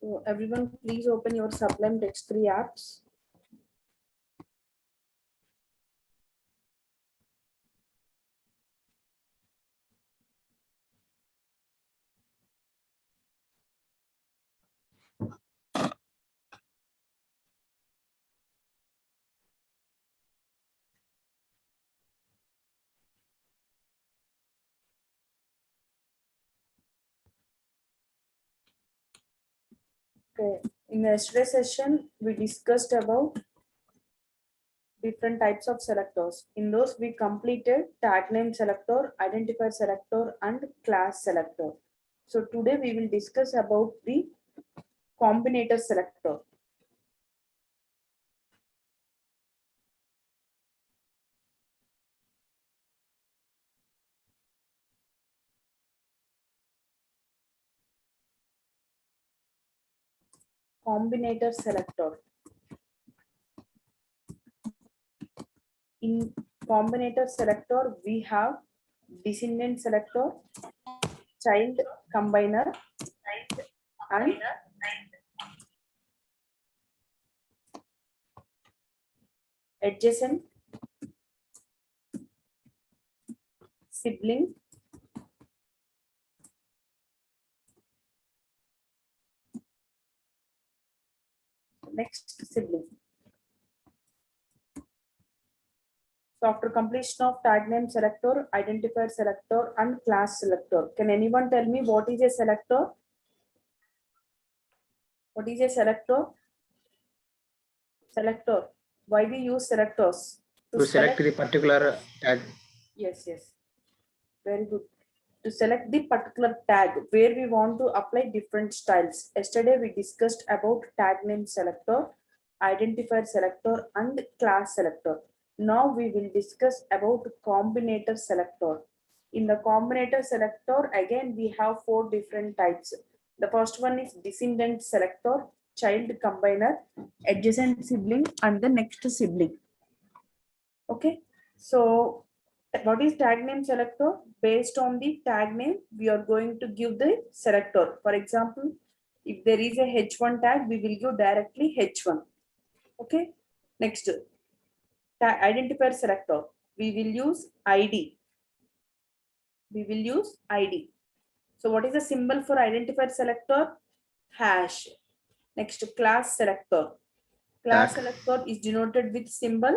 So everyone, please open your Sublime Text 3 apps. Okay, in the yesterday session, we discussed about different types of selectors. In those, we completed tag name selector, identifier selector, and class selector. So today we will discuss about the combinator selector. Combinator selector. In combinator selector, we have descendant selector, child combiner, and adjacent, sibling, next sibling. So after completion of tag name selector, identifier selector, and class selector, can anyone tell me what is a selector? What is a selector? Selector. Why we use selectors? To select the particular tag. Yes, yes. Very good. To select the particular tag where we want to apply different styles. Yesterday we discussed about tag name selector, identifier selector, and class selector. Now we will discuss about combinator selector. In the combinator selector, again we have 4 different types. The first one is descendant selector, child combiner, adjacent sibling, and the next sibling. Okay, so what is tag name selector? Based on the tag name, we are going to give the selector. For example, if there is a H1 tag, we will give directly H1. Okay, next tag identifier selector. We will use ID. We will use ID. So what is the symbol for identifier selector? Hash. Next, class selector. Class selector is denoted with symbol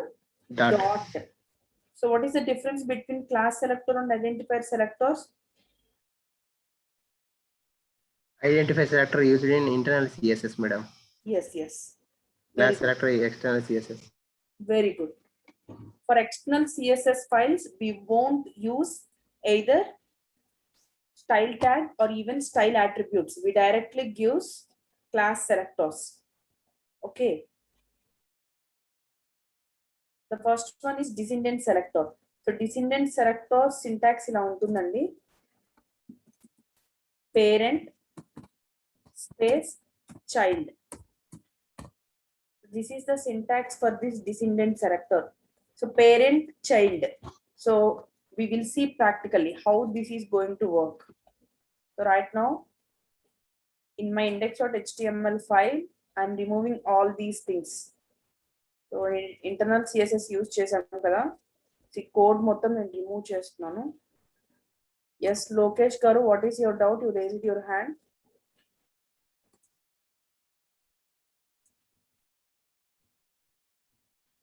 dot. So what is the difference between class selector and identifier selectors? Identifier selector used in internal CSS, madam. Yes, yes. Class selector is external CSS. Very good. For external CSS files, we won't use either style tag or even style attributes. We directly give class selectors. Okay. The first one is descendant selector. So descendant selector syntax ఇలా ఉంటుందండి. Parent space child. This is the syntax for this descendant selector. So parent child. So we will see practically how this is going to work. So right now in my index.html file, I'm removing all these things. So in internal CSS use చేసాను కదా. ఈ code మొత్తం నేను remove చేస్తున్నాను. Yes, Lokesh garu, what is your doubt? You raised your hand.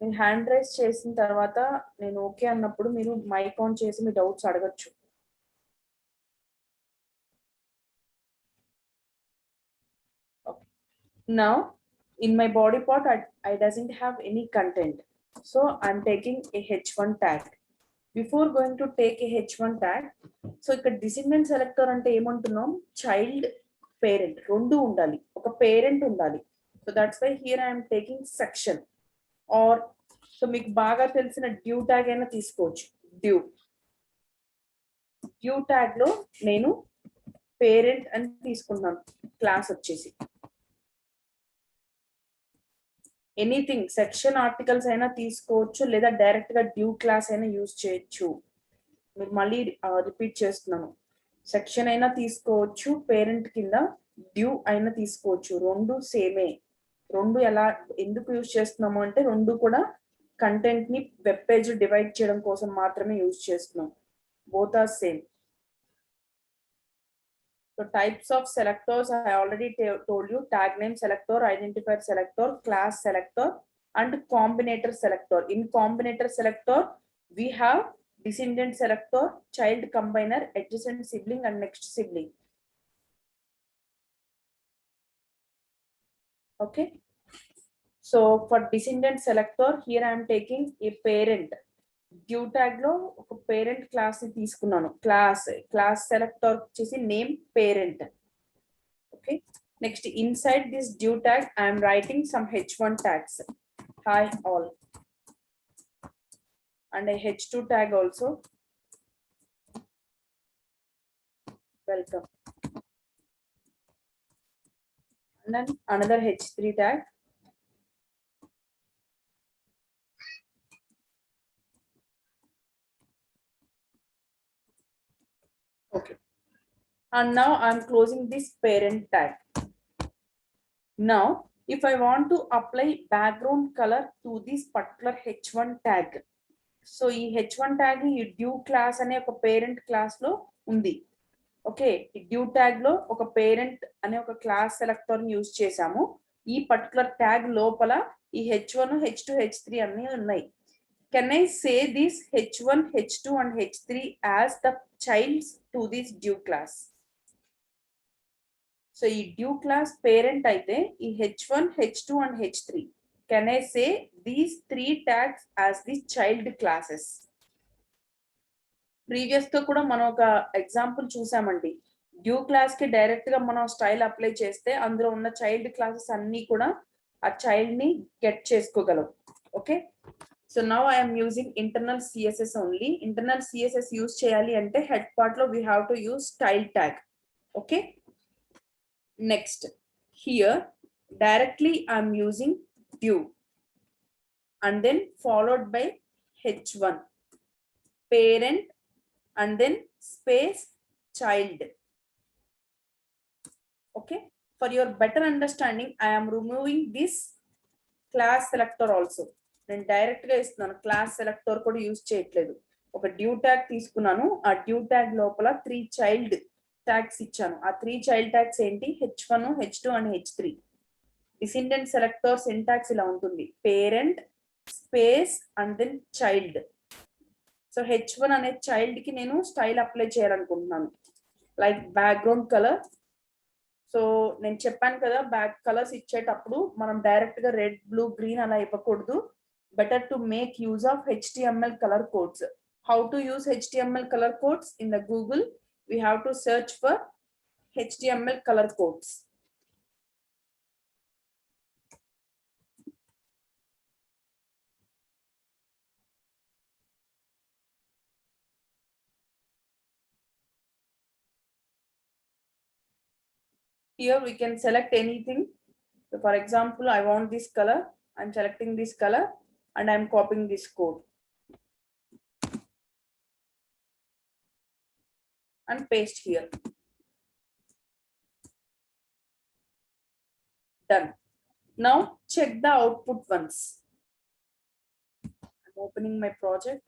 నేను hand raise చేసిన తర్వాత నేను ఓకే అన్నప్పుడు మీరు మైక్ ఆన్ చేసి మీ డౌట్స్ అడగచ్చు. Now in my body part I doesn't have any content, so I'm taking a h1 tag. Before going to take a h1 tag, so ఇక్కడ descendant selector అంటే ఏమంటున్నాం, child parent రెండు ఉండాలి, ఒక parent ఉండాలి. So that's why here I am taking section, or so మీకు బాగా తెలిసిన డ్యూ ట్యాగ్ అయినా తీసుకోవచ్చు. డ్యూ ట్యాగ్ లో నేను పేరెంట్ అని తీసుకున్నాను, క్లాస్ వచ్చేసి ఎనీథింగ్ సెక్షన్ ఆర్టికల్స్ అయినా తీసుకోవచ్చు, లేదా డైరెక్ట్ గా డ్యూ క్లాస్ అయినా యూజ్ చేయొచ్చు. మీరు మళ్ళీ రిపీట్ చేస్తున్నాను, సెక్షన్ అయినా తీసుకోవచ్చు పేరెంట్ కింద, డ్యూ అయినా తీసుకోవచ్చు, రెండు సేమే. రెండు ఎలా ఎందుకు యూజ్ చేస్తున్నాము అంటే రెండు కూడా కంటెంట్ ని వెబ్ పేజ్ డివైడ్ చేయడం కోసం మాత్రమే యూజ్ చేస్తున్నాం. Both are same. So types of selectors I already told you: tag name selector, identifier selector, class selector, and combinator selector. In combinator selector, we have descendant selector, child combiner, adjacent sibling, and next sibling. Okay. So for descendant selector, here I am taking a parent. Due tag లో ఒక parent class ని తీసుకున్నాను. Class selector వచ్చేసి name parent. Okay. Next inside this due tag I'm writing some h1 tags. Hi all. And h2 tag also. Welcome. And then another h3 tag. Okay. And now I'm closing this parent tag. Now, if I want to apply background color to this particular h1 tag, so ఈ h1 tag ఈ due class అనే ఒక parent class లో ఉంది. Okay. ఈ due tag లో ఒక parent అనే ఒక క్లాస్ సెలెక్టర్ ని యూజ్ చేసాము. ఈ పర్టికులర్ ట్యాగ్ లోపల ఈ h1, h2, h3 అన్ని ఉన్నాయి. Can I say this h1, h2 and h3 as the childs to this due class? So ఈ డ్యూ క్లాస్ పేరెంట్ అయితే ఈ h1, h2 and h3, can I say these three tags as the child classes? Previous గా కూడా మనం ఒక example చూసామండి. Due class కి direct గా మనం స్టైల్ అప్లై చేస్తే అందులో ఉన్న చైల్డ్ క్లాసెస్ అన్ని కూడా ఆ చైల్డ్ ని గెట్ చేసుకోగలం. Okay. So now I'm using internal CSS only. Internal CSS use చేయాలి అంటే హెడ్ పార్ట్ లో we have to use style tag. Okay. Next here directly I'm using due and then followed by h1 parent and then space child. Okay. For your better understanding, I am removing this class selector also. నేను direct గా ఇస్తున్నాను, class selector కూడా use చేయట్లేదు. ఒక due tag తీసుకున్నాను, ఆ due tag లోపల 3 child tags ఇచ్చాను. ఆ 3 చైల్డ్ ట్యాగ్స్ ఏంటి? h1, h2 and h3. Descendant selector syntax ఇలా ఉంటుంది: parent space and then child. So h1 అనే చైల్డ్ కి నేను స్టైల్ అప్లై చేయాలనుకుంటున్నాను, లైక్ బ్యాక్గ్రౌండ్ కలర్. సో నేను చెప్పాను కదా, బ్యాక్ కలర్స్ ఇచ్చేటప్పుడు మనం డైరెక్ట్ గా రెడ్, బ్లూ, గ్రీన్ అలా ఇవ్వకూడదు. Better to make use of HTML colour codes. How to use HTML colour codes? In the Google we have to search for HTML colour codes. Here we can select anything. So for example, I want this color. I'm selecting this color and I'm copying this code and paste here. Done. Now check the output once. I'm opening my project.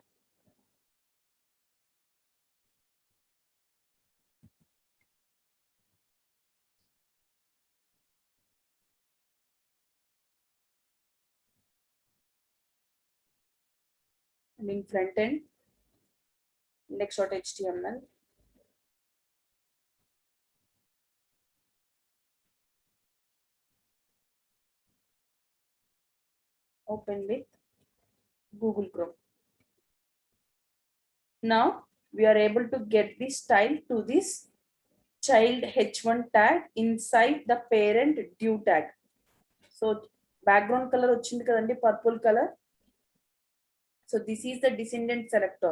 And in front end, index.html. Open with Google Chrome. Now we are able to get the style to this child h1 tag inside the parent due tag. So background color వచ్చింది కదండి, purple color. So this is the descendant selector.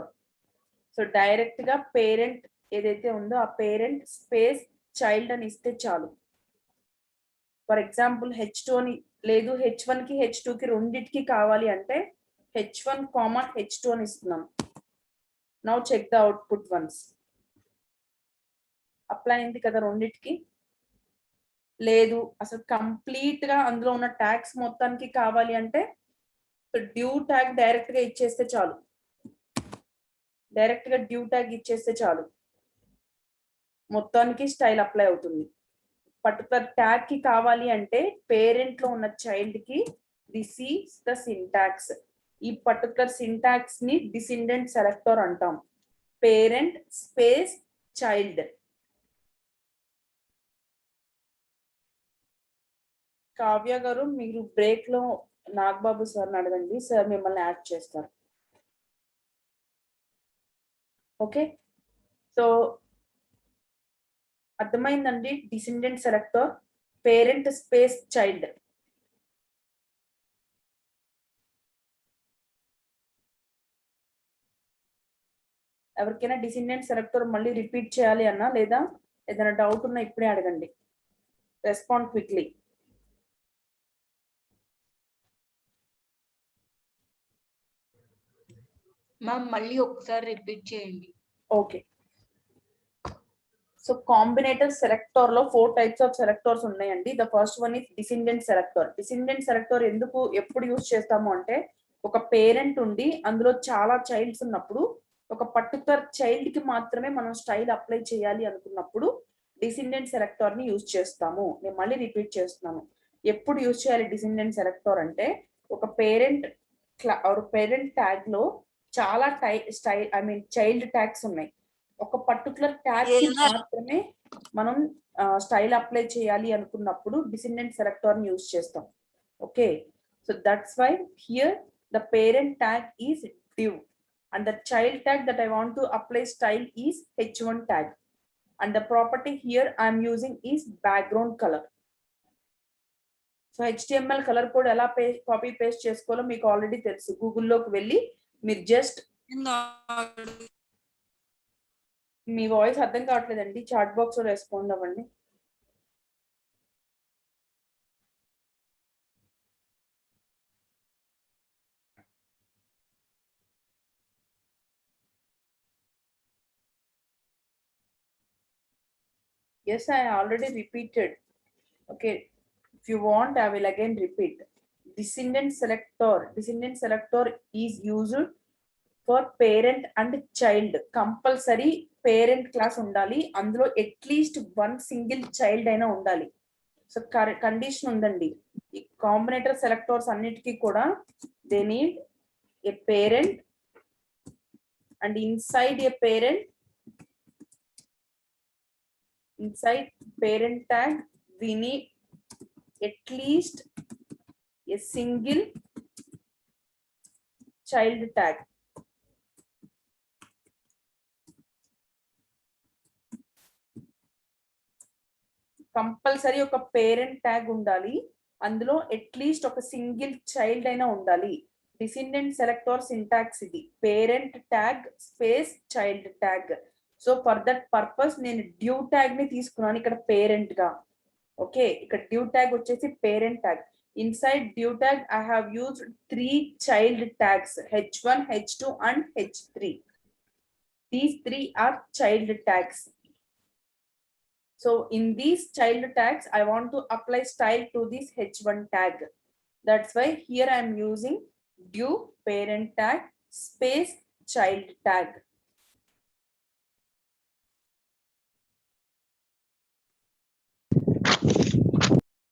So direct గా parent ఏదైతే ఉందో ఆ parent space child అని ఇస్తే చాలు. For example h2 అని లేదు, h1 కి h2 కి రెండిటికి కావాలి అంటే h1, h2 అని ఇస్తున్నాం. Now check the output once. Apply అయింది కదా రెండిటికి. లేదు అసలు కంప్లీట్ గా అందులో ఉన్న ట్యాగ్స్ మొత్తానికి కావాలి అంటే డ్యూ ట్యాగ్ డైరెక్ట్ గా ఇచ్చేస్తే చాలు. డైరెక్ట్ గా డ్యూ ట్యాగ్ ఇచ్చేస్తే చాలు, మొత్తానికి స్టైల్ అప్లై అవుతుంది. పర్టికులర్ ట్యాగ్ కి కావాలి అంటే పేరెంట్ లో ఉన్న చైల్డ్ కి దిస్ ఈస్ ద సింటాక్స్. ఈ పర్టికులర్ సింటాక్స్ ని డిసెండెంట్ సెలెక్టర్ అంటాం. Parent space child. Kavya garu మీరు బ్రేక్ లో నాగబాబు సార్ అడగండి, సార్ మిమ్మల్ని యాడ్ చేస్తారు. ఓకే, సో అర్థమైందండి. Descendant selector, parent space child. ఎవరికైనా డిసెండెంట్ సెలెక్టర్ మళ్ళీ రిపీట్ చేయాలి అన్నా లేదా ఏదైనా డౌట్ ఉన్నా ఇప్పుడే అడగండి. Respond quickly. మ్యామ్ మళ్ళీ ఒకసారి రిపీట్ చేయండి. ఓకే, సో కాంబినేటర్ సెలెక్టర్ లో 4 టైప్స్ ఆఫ్ సెలెక్టర్స్ ఉన్నాయండి. The first one is descendant selector. Descendant selector ఎందుకు ఎప్పుడు యూజ్ చేస్తాము అంటే ఒక పేరెంట్ ఉండి అందులో చాలా చైల్డ్స్ ఉన్నప్పుడు ఒక పర్టికులర్ చైల్డ్ కి మాత్రమే మనం స్టైల్ అప్లై చేయాలి అనుకున్నప్పుడు డిసెండెంట్ సెలెక్టర్ ని యూజ్ చేస్తాము. నేను మళ్ళీ రిపీట్ చేస్తున్నాను. ఎప్పుడు యూజ్ చేయాలి డిసెండెంట్ సెలెక్టర్ అంటే ఒక పేరెంట్ పేరెంట్ ట్యాగ్ లో చాలా చైల్డ్ ట్యాగ్స్ ఉన్నాయి. ఒక పర్టికులర్ ట్యాగ్ కి మాత్రమే మనం స్టైల్ అప్లై చేయాలి అనుకున్నప్పుడు డిసెండెంట్ సెలెక్టర్ ని యూజ్ చేస్తాం. Okay, so that's why here the parent tag is div and the child tag that I want to apply style is h1 tag and the property here I am using is background color. So HTML colour code ఎలా copy paste చేసుకోవాలో మీకు already తెలుసు. గూగుల్లోకి వెళ్ళి మీరు just మీ voice అర్థం కావట్లేదండి, chat box లో respond అవ్వండి. Yes, I already repeated. Okay, if you want I will again repeat. Descendant selector is used for parent and child. Compulsory parent class undali, అందులో అట్లీస్ట్ 1 సింగిల్ చైల్డ్ అయినా ఉండాలి. So condition ఉందండి. ఈ combinator selectors అన్నిటికీ కూడా they need a parent and inside A parent, inside parent tag we need at least a single child tag. Compulsory ఒక parent tag ఉండాలి, అందులో అట్లీస్ట్ ఒక సింగిల్ చైల్డ్ అయినా ఉండాలి. డిసెండెంట్ సెలెక్టర్ సింటాక్స్ ఇది, parent tag space child tag. So for that purpose నేను due tag ని తీసుకున్నాను ఇక్కడ పేరెంట్ గా. ఓకే, ఇక్కడ డ్యూ ట్యాగ్ వచ్చేసి parent tag. Inside due tag I have used 3 child tags h1, h2 and h3. These 3 are child tags. So in these child tags I want to apply style to this h1 tag. That's why here I am using due parent tag space child tag.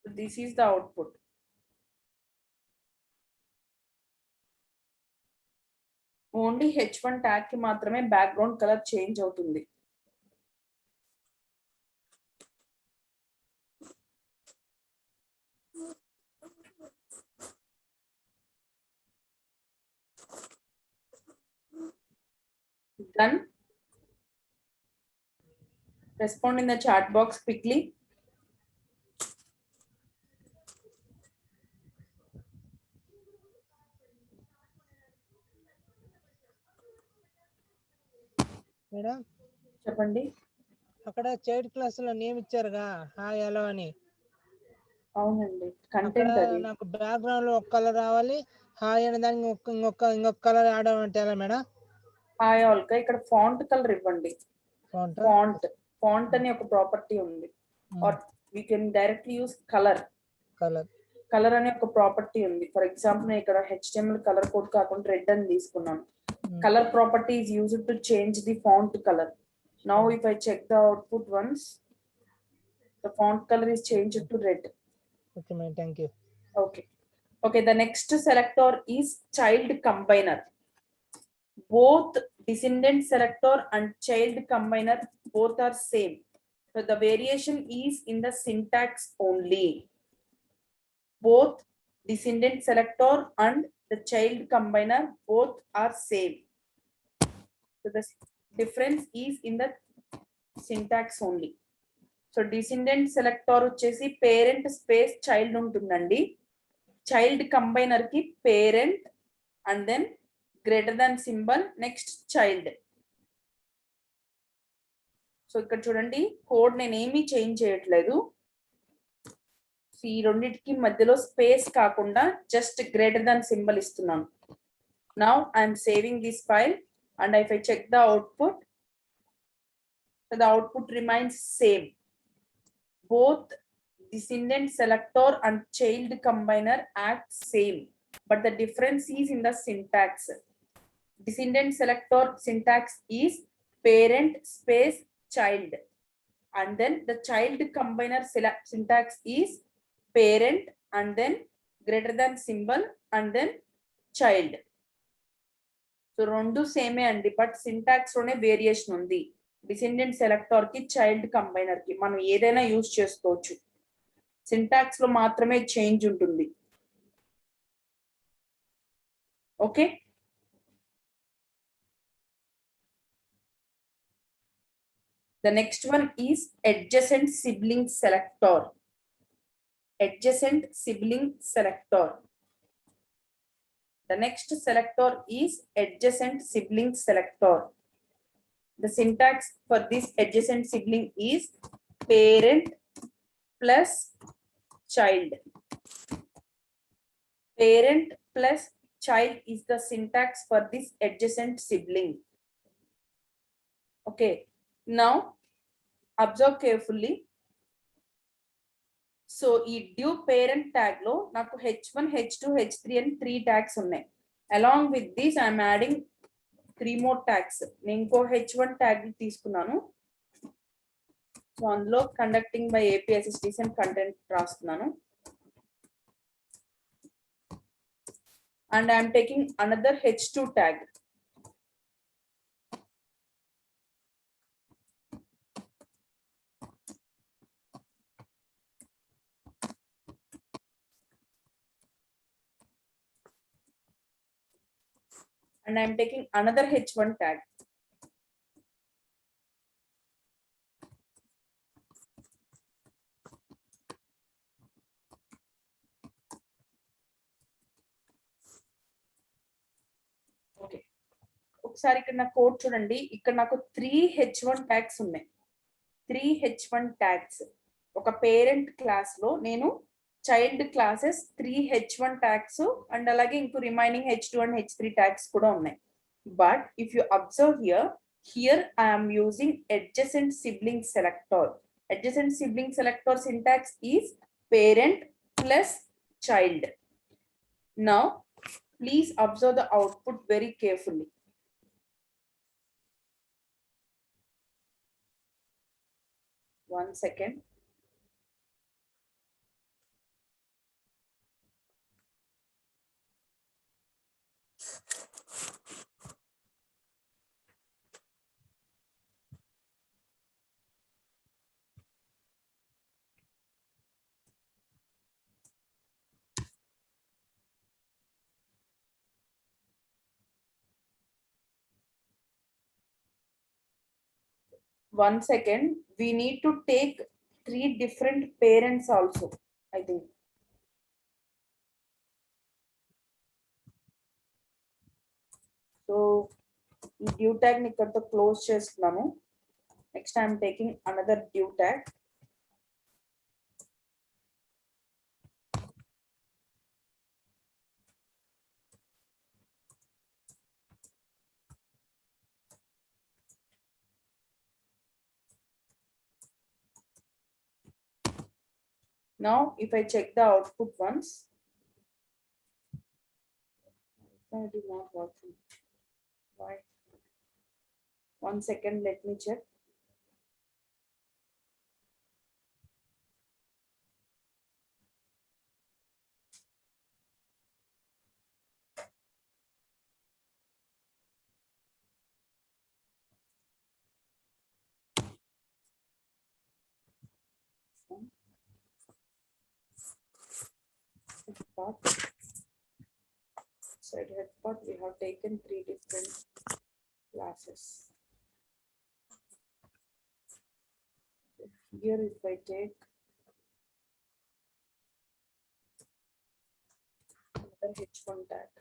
This is the output. Only h1 tag కి మాత్రమే background colour change అవుతుంది. Done. Respond in the chat box quickly. Madam చెప్పండి. అక్కడ child class లో name ఇచ్చారుగా hi hello అని. అవునండి, అక్కడ content అది. నాకు బ్యాక్గ్రౌండ్ లో ఒక కలర్ రావాలి, హాయ్ అనే దానికి ఇంకొక కలర్ ఆడడం అంటే ఎలా మేడం? హాయ్ ఆల్ గా ఇక్కడ ఫాంట్ కలర్ ఇవ్వండి. ఫాంట్ అని ఒక ప్రాపర్టీ ఉంది. Or we can directly use color. Colour అనే ఒక ప్రాపర్టీ ఉంది. ఫర్ ఎగ్జాంపుల్ నేను ఇక్కడ HTML కలర్ కోడ్ కాకుండా రెడ్ అని తీసుకున్నాను. Colour property is used to change the font color. Now if I check the output once, the font color is changed to red. Okay, ma'am. Thank you. Okay. Okay, the next selector is child combiner. Both descendant selector and child combiner both are same. So the variation is in the syntax only. Both descendant selector and the child combiner both are same. So the difference is in the syntax only. So descendant selector వచ్చేసి parent space child ఉంటుందండి. Child combiner కి parent and then greater than symbol next child. So ఇక్కడ చూడండి code నేను ఏమీ change చేయట్లేదు. ఈ రెండింటికి మధ్యలో స్పేస్ కాకుండా జస్ట్ గ్రేటర్ దాన్ సింబల్ ఇస్తున్నాను. Now I'm saving this file and if I check the output, the output remains same. Both descendant selector and child combiner act same, but the difference is in the syntax. Descendant selector syntax is parent space child, and then the child combiner syntax is parent and then greater than symbol and then child. So రెండు సేమే అండి, but syntax లోనే variation ఉంది. Descendant selector కి child combiner కి మనం ఏదైనా use చేసుకోవచ్చు. సింటాక్స్ లో మాత్రమే చేంజ్ ఉంటుంది. Okay, the next one is adjacent sibling selector. Adjacent sibling selector. The next selector is adjacent sibling selector. The syntax for this adjacent sibling is parent plus child. Parent plus child is the syntax for this adjacent sibling. Okay, now observe carefully. So ఈ due parent tag లో నాకు H1, H2, H3 అని 3 tags ఉన్నాయి. Along with this I'm adding 3 more tags. నేను ఇంకో H1 tag తీసుకున్నాను. So అందులో conducting by APSSTC అని కంటెంట్ రాస్తున్నాను. And I'm taking another H2 tag. And I'm taking another H1 tag. Okay. ఒకసారి ఇక్కడ నా కోడ్ చూడండి. ఇక్కడ నాకు 3 H1 ట్యాగ్స్ ఉన్నాయి. 3 H1 ట్యాగ్స్. ఒక పేరెంట్ క్లాస్ లో నేను child classes 3 H1 tags and అలాగే ఇంకో remaining H2 and H3 tags కూడా ఉన్నాయి. But if you observe here I am using adjacent sibling selector. Adjacent sibling selector syntax is parent plus child. Now please observe the output very carefully. One second. One second, we need to take 3 different parents also, I think. So due tag ni ikkada close chestunnanu. Next I am taking another due tag. Now if I check the output once, it is not working. Why? 1 second, let me check. Part. Side head part, we have taken 3 different classes. Here if I take another H1 tag,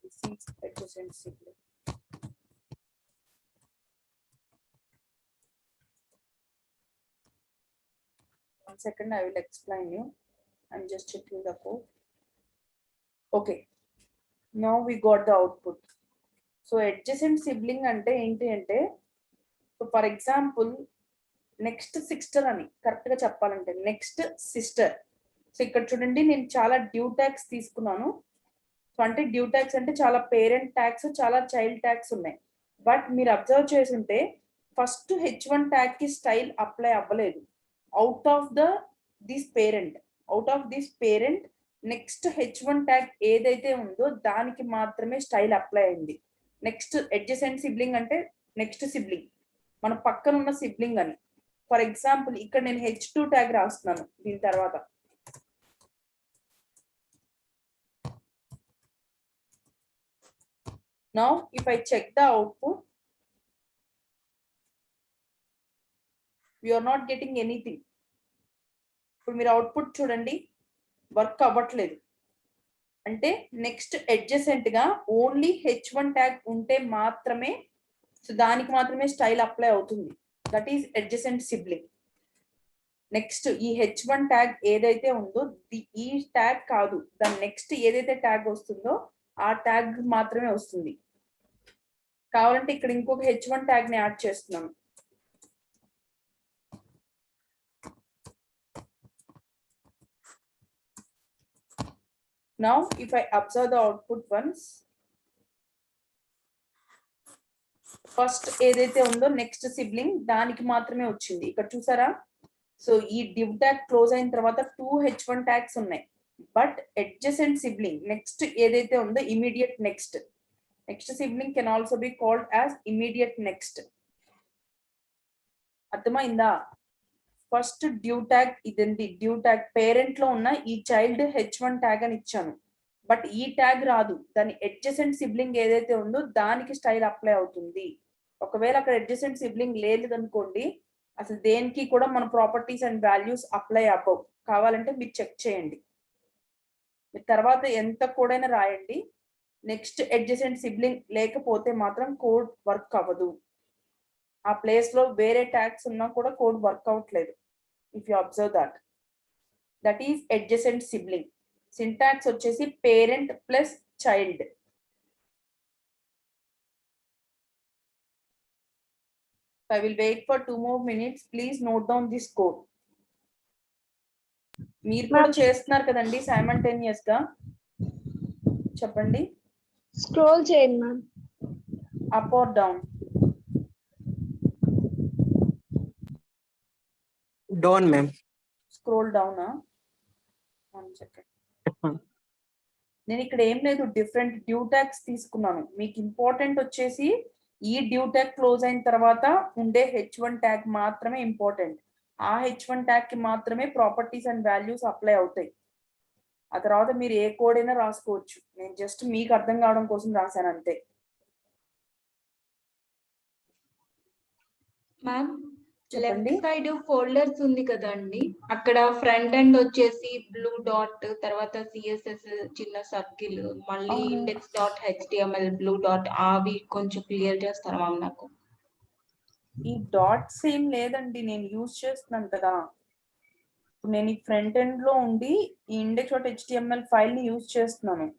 this is adjacent sibling. One second, I will explain you. I'm just checking the code. Okay, now we got the output. So adjacent sibling ante enti ante, so for example, next sister అని correct గా చెప్పాలంటే next sister. So ఇక్కడ చూడండి, నేను చాలా due tax తీసుకున్నాను. So అంటే due tax అంటే చాలా పేరెంట్ ట్యాక్స్, చాలా చైల్డ్ ట్యాక్స్ ఉన్నాయి. బట్ మీరు అబ్జర్వ్ చేసుంటే ఫస్ట్ H1 ట్యాగ్ కి స్టైల్ అప్లై అవ్వలేదు. Out of this parent next H1 tag ఏదైతే ఉందో దానికి మాత్రమే స్టైల్ అప్లై అయింది. నెక్స్ట్ అడ్జసెంట్ సిబ్లింగ్ అంటే నెక్స్ట్ సిబ్లింగ్, మన పక్కన ఉన్న సిబ్లింగ్ అని. ఫర్ ఎగ్జాంపుల్ ఇక్కడ నేను H2 ట్యాగ్ రాస్తున్నాను దీని తర్వాత. Now if I check the output, we are not getting anything. ఇప్పుడు మీరు అవుట్పుట్ చూడండి, వర్క్ అవ్వట్లేదు. అంటే నెక్స్ట్ అడ్జసెంట్ గా ఓన్లీ H1 ట్యాగ్ ఉంటే మాత్రమే, సో దానికి మాత్రమే స్టైల్ అప్లై అవుతుంది. That is adjacent sibling. Next ఈ H1 ట్యాగ్ ఏదైతే ఉందో ఈ ట్యాగ్ కాదు, దాని నెక్స్ట్ ఏదైతే ట్యాగ్ వస్తుందో ఆ ట్యాగ్ మాత్రమే వస్తుంది. కావాలంటే ఇక్కడ ఇంకొక H1 ట్యాగ్ ని యాడ్ చేస్తున్నాను. Now if I observe the output once, first ఏదైతే ఉందో నెక్స్ట్ సిబ్లింగ్ దానికి మాత్రమే వచ్చింది. ఇక్కడ చూసారా? సో ఈ డివ్ ట్యాగ్ క్లోజ్ అయిన తర్వాత 2 H1 ట్యాగ్స్ ఉన్నాయి. బట్ అడ్జసెంట్ సిబ్లింగ్ నెక్స్ట్ ఏదైతే ఉందో immediate next sibling can also be called as immediate next. అర్థమైందా? ఫస్ట్ డ్యూ ట్యాగ్ ఇదండి, డ్యూ ట్యాగ్ పేరెంట్ లో ఉన్న ఈ చైల్డ్ H1 ట్యాగ్ అని ఇచ్చాను. బట్ ఈ ట్యాగ్ రాదు, దాని అడ్జసెంట్ సిబ్లింగ్ ఏదైతే ఉందో దానికి స్టైల్ అప్లై అవుతుంది. ఒకవేళ అక్కడ అడ్జసెంట్ సిబ్లింగ్ లేదు అనుకోండి, అసలు దేనికి కూడా మన ప్రాపర్టీస్ అండ్ వాల్యూస్ అప్లై అవ్వవు. కావాలంటే మీరు చెక్ చేయండి, మీరు తర్వాత ఎంత కోడ్ అయినా రాయండి. నెక్స్ట్ అడ్జసెంట్ సిబ్లింగ్ లేకపోతే మాత్రం కోడ్ వర్క్ అవ్వదు. ఆ ప్లేస్ లో వేరే ట్యాగ్స్ ఉన్నా కూడా కోడ్ వర్క్ అవ్వట్లేదు. If you observe that is adjacent sibling. Syntax వచ్చేసి parent plus child. I will wait for 2 more minutes. Please note down this code. మీరు కూడా చేస్తున్నారు కదండి సైమల్టేనియస్ గా, చెప్పండి. స్క్రోల్ చేయండి ma'am. Up or down? Down ma'am. Scroll డౌనా? 1 second. నేను ఇక్కడ ఏం లేదు, డిఫరెంట్ డ్యూ ట్యాగ్స్ తీసుకున్నాను. మీకు ఇంపార్టెంట్ వచ్చేసి ఈ డ్యూ ట్యాగ్ క్లోజ్ అయిన తర్వాత ఉండే H1 ట్యాగ్ మాత్రమే ఇంపార్టెంట్. ఆ H1 ట్యాగ్ కి మాత్రమే ప్రాపర్టీస్ అండ్ వాల్యూస్ అప్లై అవుతాయి. ఆ తర్వాత మీరు ఏ కోడ్ అయినా రాసుకోవచ్చు. నేను జస్ట్ మీకు అర్థం కావడం కోసం రాశాను అంతే. మ్యామ్ లెఫ్ట్ చెప్పండి. సైడ్ ఫోల్డర్స్ ఉంది కదండి, అక్కడ ఫ్రంట్ ఎండ్ వచ్చేసి బ్లూ డాట్, తర్వాత CSS చిన్న సర్కిల్, మళ్ళీ index.html బ్లూ డాట్, అవి కొంచెం క్లియర్ చేస్తారా మ్యామ్ నాకు? ఈ డాట్స్ ఏం లేదండి, నేను యూజ్ చేస్తున్నాను కదా. నేను ఈ ఫ్రంట్ ఎండ్ లో ఉండి ఈ index.html ఫైల్ ని యూజ్ చేస్తున్నాను.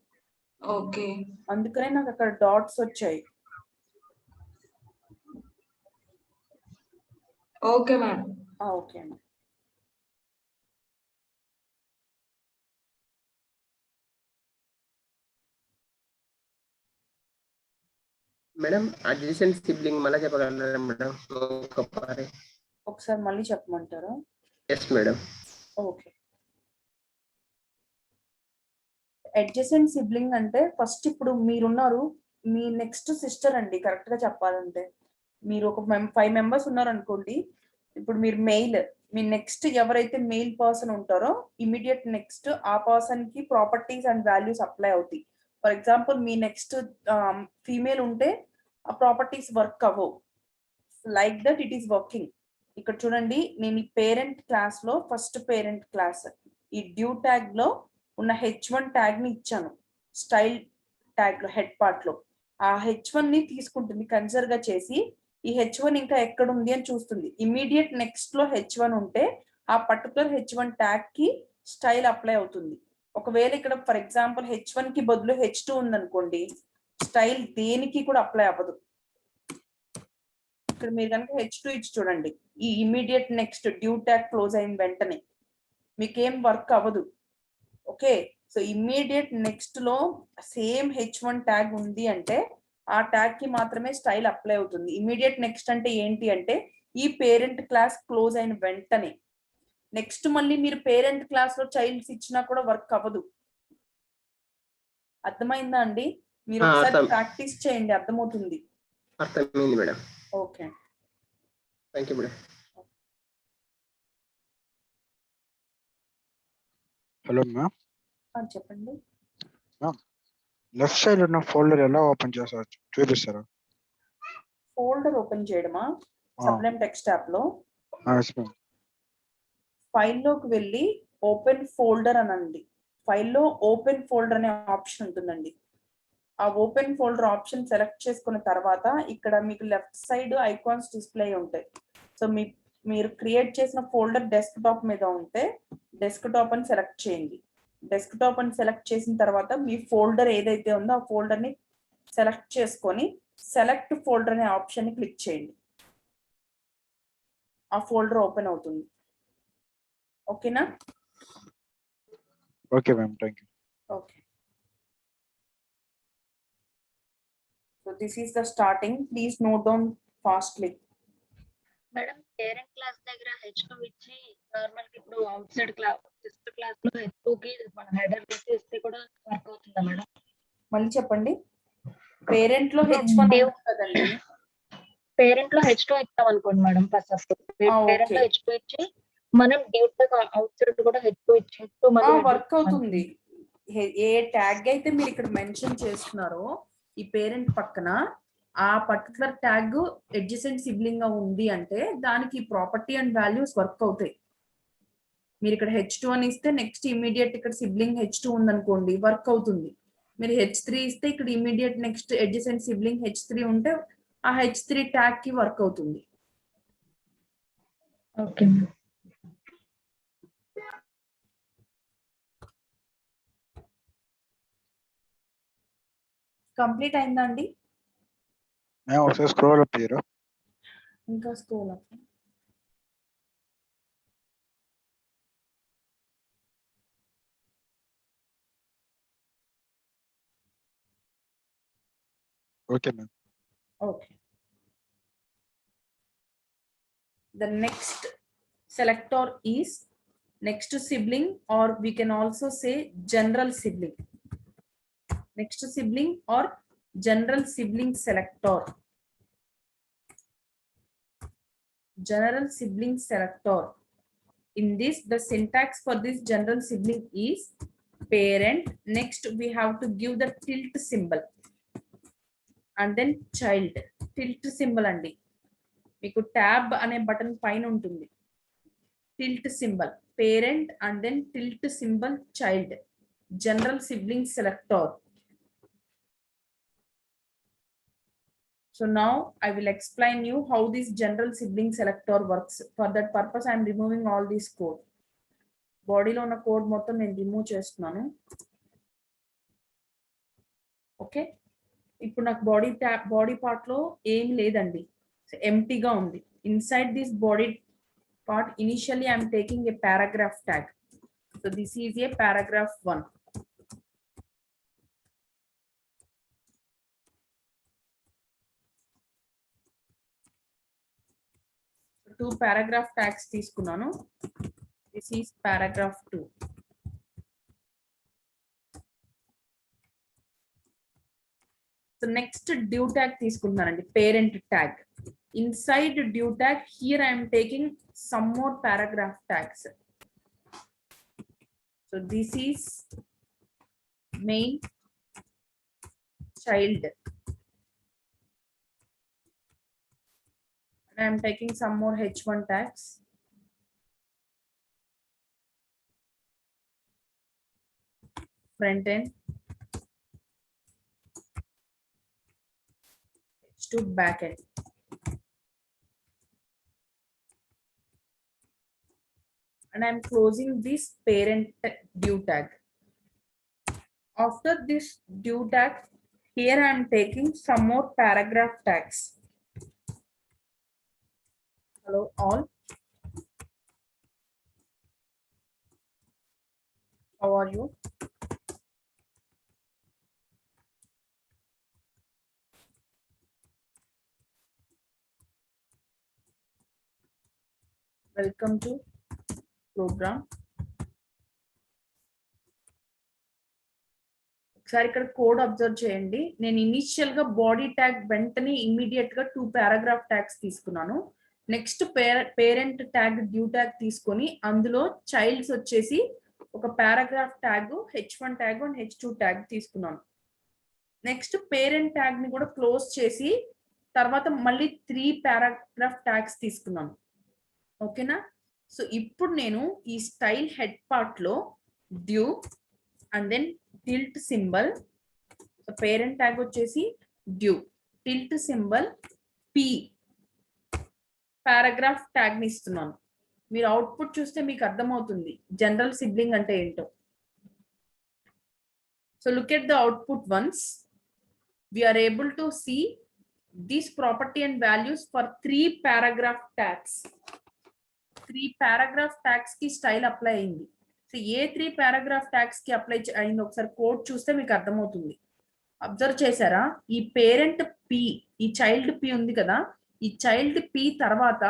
ఓకే, అందుకనే నాకు అక్కడ డాట్స్ వచ్చాయి. Okay ma'am. ఓకే అండి. మేడం అడ్జసెంట్ సిబ్లింగ్ మళ్ళీ చెప్పగలరా మేడం? ఒకసారి ఒకసారి మళ్ళీ చెప్పమంటారా? Yes madam. Okay. Adjacent sibling అంటే ఫస్ట్ ఇప్పుడు మీరున్నారు, మీ నెక్స్ట్ సిస్టర్ అండి. కరెక్ట్ గా చెప్పాలంటే మీరు ఒక 5 మెంబర్స్ ఉన్నారు అనుకోండి. ఇప్పుడు మీరు మెయిల్, మీ నెక్స్ట్ ఎవరైతే మెయిల్ పర్సన్ ఉంటారో ఇమీడియట్ నెక్స్ట్ ఆ పర్సన్ కి ప్రాపర్టీస్ అండ్ వాల్యూస్ అప్లై అవుతాయి. For example me next female ఉంటే ఆ ప్రాపర్టీస్ వర్క్ అవ్వవు. Like that it is working. ఇక్కడ చూడండి, నేను ఈ పేరెంట్ క్లాస్ లో ఫస్ట్ పేరెంట్ క్లాస్ ఈ డ్యూ ట్యాగ్ లో ఉన్న H1 ట్యాగ్ ని ఇచ్చాను. స్టైల్ ట్యాగ్ లో హెడ్ పార్ట్ లో ఆ H1 ని తీసుకుంటుంది, కన్సిడర్ గా చేసి ఈ H1 ఇంకా ఎక్కడ ఉంది అని చూస్తుంది. ఇమీడియట్ నెక్స్ట్ లో H1 ఉంటే ఆ పర్టికులర్ H1 ట్యాగ్ కి స్టైల్ అప్లై అవుతుంది. ఒకవేళ ఇక్కడ ఫర్ ఎగ్జాంపుల్ H1 కి బదులు H2 ఉందనుకోండి, స్టైల్ దేనికి కూడా అప్లై అవ్వదు. ఇక్కడ మీరు కనుక H2 ఇచ్చి చూడండి, ఈ immediate next due tag close అయిన వెంటనే మీకేం వర్క్ అవ్వదు. ఓకే, సో ఇమ్మీడియట్ నెక్స్ట్ లో సేమ్ H1 ట్యాగ్ ఉంది అంటే ఆ ట్యాగ్ కి మాత్రమే స్టైల్ అప్లై అవుతుంది. ఇమ్మీడియట్ నెక్స్ట్ అంటే ఏంటి అంటే ఈ పేరెంట్ క్లాస్ క్లోజ్ అయిన వెంటనే నెక్స్ట్ మళ్ళీ మీరు పేరెంట్ క్లాస్ లో చైల్డ్స్ ఇచ్చినా కూడా వర్క్ అవ్వదు. అర్థమైందా అండి? మీరు ఒకసారి ప్రాక్టీస్ చేయండి, అర్థమవుతుంది. అర్థమైంది madam. Okay, thank you madam. Hello ma'am. చెప్పండి. లెఫ్ట్ సైడ్ ఉన్న ఫోల్డర్ ఎలా ఓపెన్ చేస్తారు చూపిస్తారా? ఫోల్డర్ ఓపెన్ చేయడమా? సబ్లైమ్ టెక్స్ట్ యాప్ లో ఫైల్ లోకి వెళ్ళి ఓపెన్ ఫోల్డర్ అనండి. ఫైల్లో ఓపెన్ ఫోల్డర్ అనే ఆప్షన్ ఉంటుందండి. ఆ ఓపెన్ ఫోల్డర్ ఆప్షన్ సెలెక్ట్ చేసుకున్న తర్వాత ఇక్కడ మీకు లెఫ్ట్ సైడ్ ఐకాన్స్ డిస్ప్లే ఉంటాయి. సో మీరు క్రియేట్ చేసిన ఫోల్డర్ డెస్క్ టాప్ మీద ఉంటే డెస్క్ టాప్ అని సెలెక్ట్ చేయండి. డెస్క్ టాప్ అని సెలెక్ట్ చేసిన తర్వాత మీ ఫోల్డర్ ఏదైతే ఉందో ఆ ఫోల్డర్ ని సెలెక్ట్ చేసుకొని సెలెక్ట్ ఫోల్డర్ అనే ఆప్షన్ ని క్లిక్ చేయండి. ఆ ఫోల్డర్ ఓపెన్ అవుతుంది. ఓకేనా? Okay ma'am, thank you. Okay, so this is the starting. Please note down fastly. Madam parent class దగ్గర H2 ఇచ్చి నార్మల్ ఇప్పుడు అవుట్ సైడ్ సిక్స్త్ క్లాస్ లో H2 కి మన హెడర్ ఇస్తే కూడా వర్క్ అవుతుందా మేడం? మళ్ళీ చెప్పండి. పేరెంట్ లో H1 కదండి. పేరెంట్ లో H2 ఇస్తాం అనుకోండి మేడం. ఫస్ట్ పేరెంట్ లో H2 ఇచ్చి మనం డ్యూట్ అవుట్ సైడ్ కూడా H2 ఇచ్చి వర్క్ అవుతుంది. ఏ ట్యాగ్ అయితే మీరు ఇక్కడ మెన్షన్ చేస్తున్నారో ఈ పేరెంట్ పక్కన ఆ పర్టికులర్ ట్యాగ్ అడ్జసెంట్ సిబ్లింగ్ గా ఉంది అంటే దానికి ప్రాపర్టీ అండ్ వాల్యూస్ వర్క్ అవుతాయి. మీరు ఇక్కడ H2 అని ఇస్తే నెక్స్ట్ ఇమీడియట్ ఇక్కడ సిబ్లింగ్ H2 ఉందనుకోండి, వర్క్ అవుతుంది. మీరు H3 ఇస్తే ఇక్కడ immediate next adjacent sibling H3 ఉంటే ఆ H3 ట్యాగ్ కి వర్క్ అవుతుంది. ఓకే, కంప్లీట్ అయిందా అండి? ఒకసారి స్క్రోల్ అప్ చేయరా? ఇంకా scroll up. Okay ma'am. Okay. The next selector is next sibling, or we can also say general sibling. Next sibling or general sibling selector. General sibling selector. In this, the syntax for this general sibling is parent. Next, we have to give the tilt symbol. And then child. Tilt symbol andi. మీకు tab అనే button పైన ఉంటుంది. Tilt symbol parent and then tilt symbol child. General sibling selector. So now I will explain you how this general sibling selector works. For that purpose I am removing all this code. బాడీలో ఉన్న code మొత్తం నేను remove చేస్తున్నాను. Okay, ఇప్పుడు నాకు body part లో ఏం లేదండి, ఎంప్టీగా ఉంది. Inside this body part initially I'm taking a paragraph tag. So this is a paragraph 1. 2 paragraph tags తీసుకున్నాను. This is paragraph 2. So next div tag తీసుకుంటున్నానండి, parent tag. Inside div tag, here I am taking some more paragraph tags. So this is main child. And I am taking some more H1 tags. Front end. H2 back end. And I'm closing this parent div tag. After this div tag, here I am taking some more paragraph tags. Hello all. How are you? Welcome to program. ఒకసారి ఇక్కడ code observe చేయండి. నేను initial గా body tag వెంటనే immediate గా 2 paragraph tags తీసుకున్నాను. Next parent tag due tag తీసుకొని అందులో చైల్డ్స్ వచ్చేసి ఒక paragraph tag H1 tag and H2 tag తీసుకున్నాను. నెక్స్ట్ పేరెంట్ ట్యాగ్ ని కూడా క్లోజ్ చేసి తర్వాత మళ్ళీ 3 పారాగ్రాఫ్ ట్యాగ్స్ తీసుకున్నాను. ఓకేనా? సో ఇప్పుడు నేను ఈ స్టైల్ హెడ్ పార్ట్ లో డ్యూ and then tilt symbol, parent tag వచ్చేసి డ్యూ, tilde symbol p paragraph tag ని ఇస్తున్నాను. మీరు అవుట్పుట్ చూస్తే మీకు అర్థమవుతుంది జనరల్ సిబ్లింగ్ అంటే ఏంటో. So look at the output once. We are able to see this property and values for 3 paragraph tags. 3 paragraph tags కి స్టైల్ అప్లై అయింది. సో ఏ 3 paragraph tags కి అప్లై అయింది ఒకసారి కోడ్ చూస్తే మీకు అర్థమవుతుంది. అబ్జర్వ్ చేశారా? ఈ పేరెంట్ పి, ఈ చైల్డ్ పి ఉంది కదా, ఈ చైల్డ్ పి తర్వాత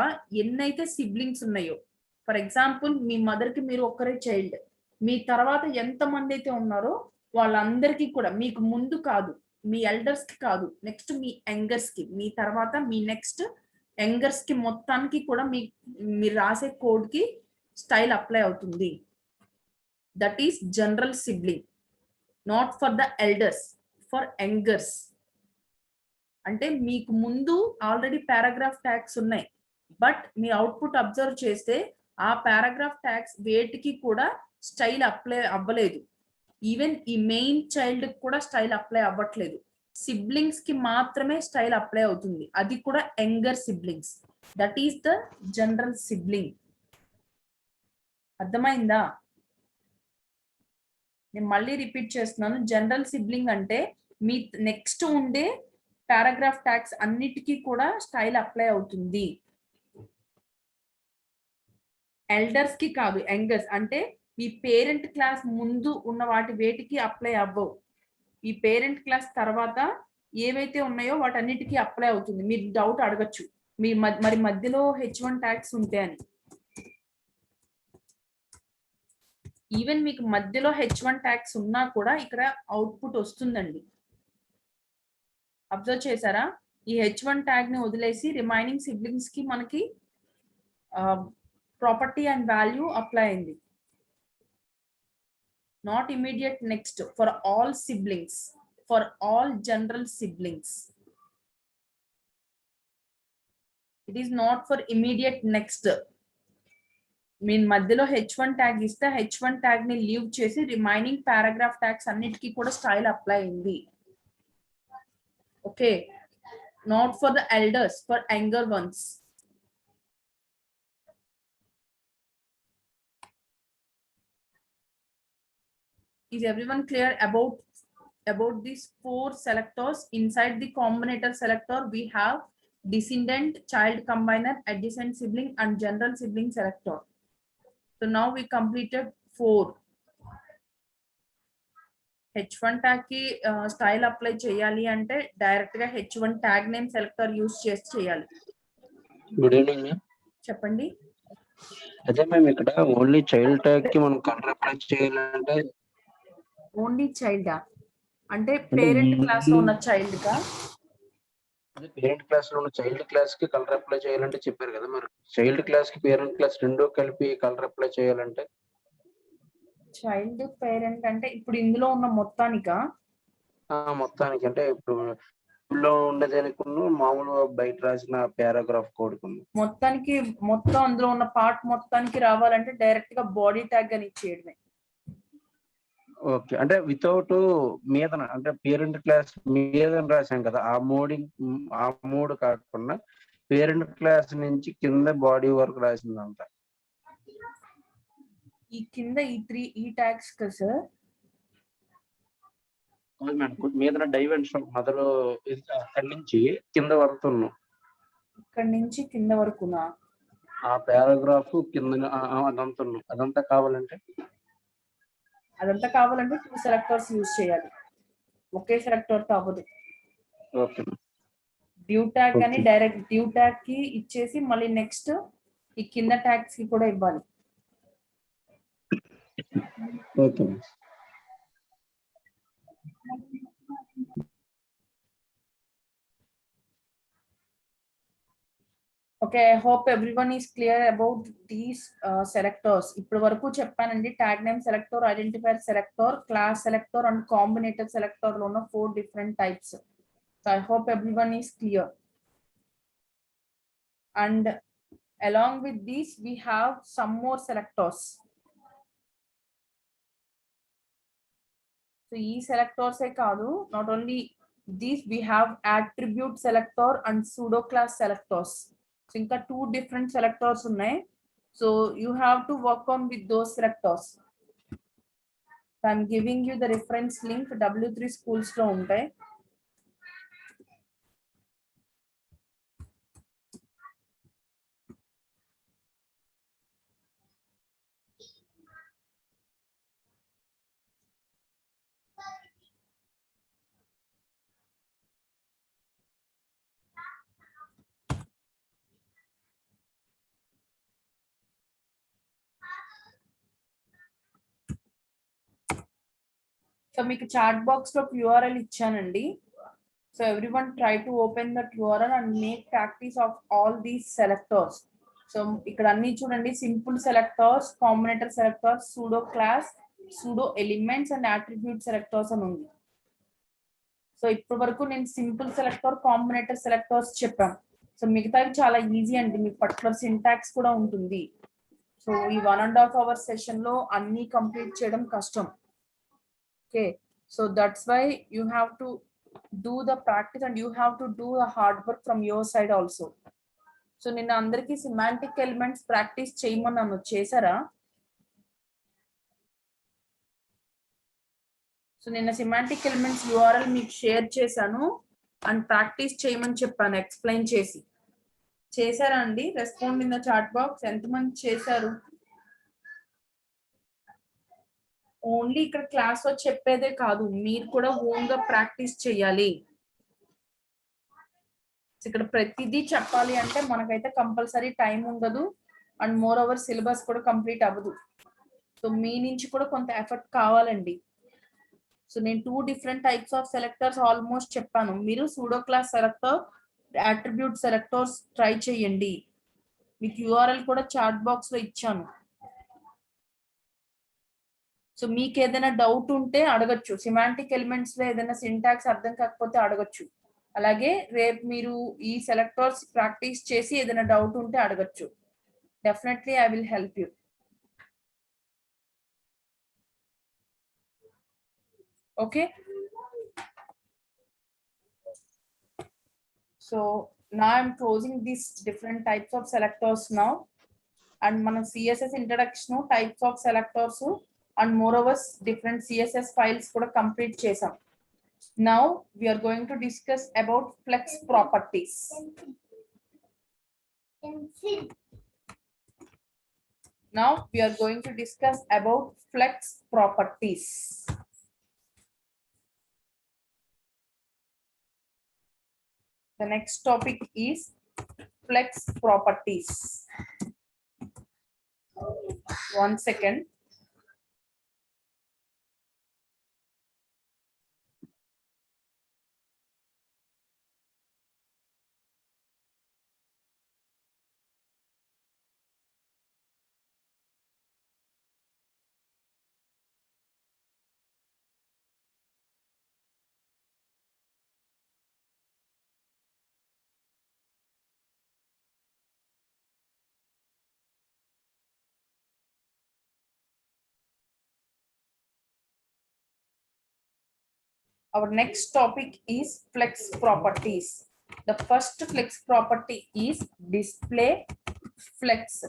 ఎన్నైతే సిబ్లింగ్స్ ఉన్నాయో, ఫర్ ఎగ్జాంపుల్ మీ మదర్ కి మీరు ఒక్కరే చైల్డ్, మీ తర్వాత ఎంత మంది అయితే ఉన్నారో వాళ్ళందరికీ కూడా, మీకు ముందు కాదు, మీ ఎల్డర్స్ కి కాదు, నెక్స్ట్ మీ యంగర్స్ కి, మీ తర్వాత మీ నెక్స్ట్ యంగర్స్ కి మొత్తానికి కూడా మీరు రాసే కోడ్ కి స్టైల్ అప్లై అవుతుంది. That is general sibling, not for the elders, for youngers. అంటే మీకు ముందు ఆల్రెడీ పారాగ్రాఫ్ ట్యాగ్స్ ఉన్నాయి, బట్ మీ అవుట్పుట్ అబ్జర్వ్ చేస్తే ఆ పారాగ్రాఫ్ ట్యాగ్స్ వేటికి కూడా స్టైల్ అప్లై అవ్వలేదు. ఈవెన్ ఈ మెయిన్ చైల్డ్ కూడా స్టైల్ అప్లై అవ్వట్లేదు. సిబ్లింగ్స్ కి మాత్రమే స్టైల్ అప్లై అవుతుంది, అది కూడా younger siblings. That is the general sibling. అర్థమైందా? నేను మళ్ళీ రిపీట్ చేస్తున్నాను. జనరల్ సిబ్లింగ్ అంటే మీ నెక్స్ట్ ఉండే పారాగ్రాఫ్ ట్యాగ్స్ అన్నిటికీ కూడా స్టైల్ అప్లై అవుతుంది. ఎల్డర్స్ కి కాదు, యంగర్స్. అంటే ఈ పేరెంట్ క్లాస్ ముందు ఉన్న వాటి వేటికి అప్లై అవ్వవు. ఈ పేరెంట్ క్లాస్ తర్వాత ఏవైతే ఉన్నాయో వాటన్నిటికీ అప్లై అవుతుంది. మీరు డౌట్ అడగచ్చు, మరి మధ్యలో H1 ట్యాగ్స్ ఉంటే అని. ఈవెన్ మీకు మధ్యలో H1 ట్యాగ్స్ ఉన్నా కూడా ఇక్కడ అవుట్పుట్ వస్తుందండి. అబ్జర్వ్ చేశారా? ఈ H1 ట్యాగ్ ని వదిలేసి రిమైనింగ్ సిబ్లింగ్స్ కి మనకి ప్రాపర్టీ అండ్ వాల్యూ అప్లై అయింది. Not immediate next, for all siblings, for all general siblings. It is not for immediate next. Mean మధ్యలో H1 ట్యాగ్ ఇస్తే H1 ట్యాగ్ ని లీవ్ చేసి రిమైనింగ్ పారాగ్రాఫ్ ట్యాగ్స్ అన్నిటికీ కూడా style apply అయింది. Okay, not for the elders, for younger once. Is everyone clear about these 4 selectors? Inside the combinator selector we have descendant, child combiner, adjacent sibling and general sibling selector. So now we completed 4. H1 tag ki style apply cheyali ante direct ga H1 tag name selector use chesi cheyali. Good evening, ma'am. చెప్పండి. అదే మేము ఇక్కడ only child tag కి మనం colour apply చేయాలంటే only చైల్డా అంటే parent class లో ఉన్న చైల్డ్ కా? అదే పేరెంట్ క్లాస్ లో ఉన్న చైల్డ్ క్లాస్ కి కలర్ అప్లై చేయాలంటే చెప్పారు కదా, మరి చైల్డ్ క్లాస్ కి పేరెంట్ క్లాస్ రెండు కలిపి కలర్ అప్లై చేయాలంటే చైల్డ్ పేరెంట్ అంటే ఇప్పుడు ఇందులో ఉన్న మొత్తానికా? మొత్తానికి అంటే ఇప్పుడు లో ఉండేదానికి మామూలు బయట రాసిన పారాగ్రాఫ్ కోడుకుంది. మొత్తానికి మొత్తం అందులో ఉన్న పార్ట్ మొత్తానికి రావాలంటే డైరెక్ట్ గా బాడీ ట్యాగ్ అని ఇచ్చేయడమే. ఓకే, అంటే వితౌట్ మీద అంటే పేరెంట్ క్లాస్ మీద రాసాం కదా, ఆ మూడు కాకుండా పేరెంట్ క్లాస్ నుంచి కింద బాడీ వరకు రాసిందంతా. ఈ కింద ఈ ట్యాగ్స్ కదా సార్? మీద డైమెన్షన్ మొదలు అక్కడి నుంచి కింద వరకు ఉన్నాం. ఇక్కడ నుంచి కింద వరకునా? ఆ పారాగ్రాఫ్ కింద అదంతా ఉన్నాం. అదంతా కావాలంటే 2 సెలెక్టర్స్ యూజ్ చేయాలి, ఒకే సెలెక్టర్ తో అవ్వదు. ఓకే. డ్యూ ట్యాగ్ అని Okay. డైరెక్ట్ డ్యూ ట్యాగ్ కి ఇచ్చేసి మళ్ళీ నెక్స్ట్ ఈ కింద ట్యాగ్స్ కి కూడా ఇవ్వాలి. Okay. Okay, I hope everyone is clear about these selectors. ఇప్పుడు వరకు చెప్పానండి tag name selector, identifier selector, class selector and combinator selector లో ఉన్న 4 different types. So I hope everyone is clear. And along with these we have some more selectors. So ఈ selectors ఏ కాదు, not only these we have attribute selector and pseudo class selectors. So ఇంకా 2 different selectors ఉన్నాయి. So you have to work on with those selectors. So I'm giving you the reference link W3 schools లో ఉంటాయి. So మీకు chat box లో URL ఇచ్చానండి. So everyone try to open that URL and make practice of all these selectors. So ఇక్కడ అన్ని చూడండి, simple selectors, combinator selectors, pseudo class, pseudo elements and attribute selectors అని ఉంది. సో ఇప్పటి వరకు నేను సింపుల్ సెలెక్టర్, కాంబినేటర్ సెలెక్టర్స్ చెప్పాను. So మిగతావి చాలా ఈజీ అండి, మీకు పర్టికులర్ సింటాక్స్ కూడా ఉంటుంది. సో ఈ 1.5 hour సెషన్ లో అన్ని కంప్లీట్ చేయడం కష్టం. Okay, so that's why you have to do the practice and you have to do the hard work from your side also. So నిన్న అందరికీ semantic elements ప్రాక్టీస్ చేయమన్నాను, చేశారా? సో నిన్న semantic elements URL మీకు share చేశాను and practice చేయమని చెప్పాను explain చేసి. చేశారా అండి? Respond in the chat box. ఎంతమంది చేశారు? ఓన్లీ ఇక్కడ క్లాస్ లో చెప్పేదే కాదు, మీరు కూడా ఓన్ గా ప్రాక్టీస్ చేయాలి. ఇక్కడ ప్రతిదీ చెప్పాలి అంటే మనకైతే కంపల్సరీ టైం ఉండదు అండ్ మోర్ ఓవర్ సిలబస్ కూడా కంప్లీట్ అవ్వదు. సో మీ నుంచి కూడా కొంత ఎఫర్ట్ కావాలండి. సో నేను 2 different types of selectors almost చెప్పాను. మీరు pseudo class selector, attribute selectors try చేయండి. మీకు URL కూడా చాట్ బాక్స్ లో ఇచ్చాను. సో మీకు ఏదైనా డౌట్ ఉంటే అడగచ్చు, సిమాంటిక్ ఎలిమెంట్స్ లో ఏదైనా సింటాక్స్ అర్థం కాకపోతే అడగచ్చు. అలాగే రేపు మీరు ఈ సెలెక్టర్స్ ప్రాక్టీస్ చేసి ఏదైనా డౌట్ ఉంటే అడగచ్చు. Definitely I will help you. Okay, so now I'm closing these different types of selectors now. And మనం CSS introduction, types of selectors and moreover different CSS files కూడా కంప్లీట్ చేసాం. Now we are going to discuss about flex properties. Now we are going to discuss about flex properties. The next topic is flex properties. 1 second. Our next topic is flex properties. The first flex property is display flex.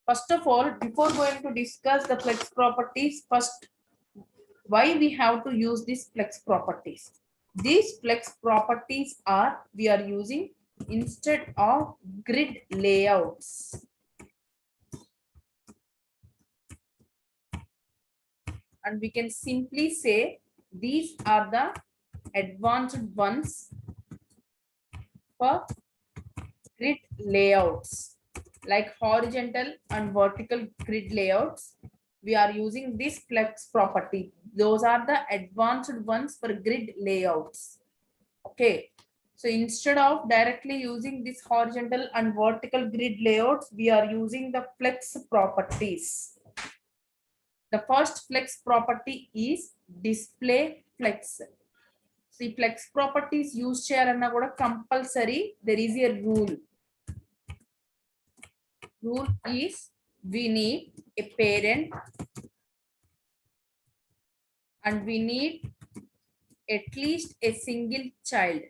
First of all, before going to discuss the flex properties, first, why we have to use these flex properties? These flex properties are we are using instead of grid layouts. And we can simply say these are the advanced ones for grid layouts, like horizontal and vertical grid layouts. We are using this flex property. Those are the advanced ones for grid layouts. Okay. So instead of directly using this horizontal and vertical grid layouts, we are using the flex properties. The first flex property is display flex. See, flex properties use cheyalana kuda compulsory. There is a rule. Rule is we need a parent and we need at least a single child.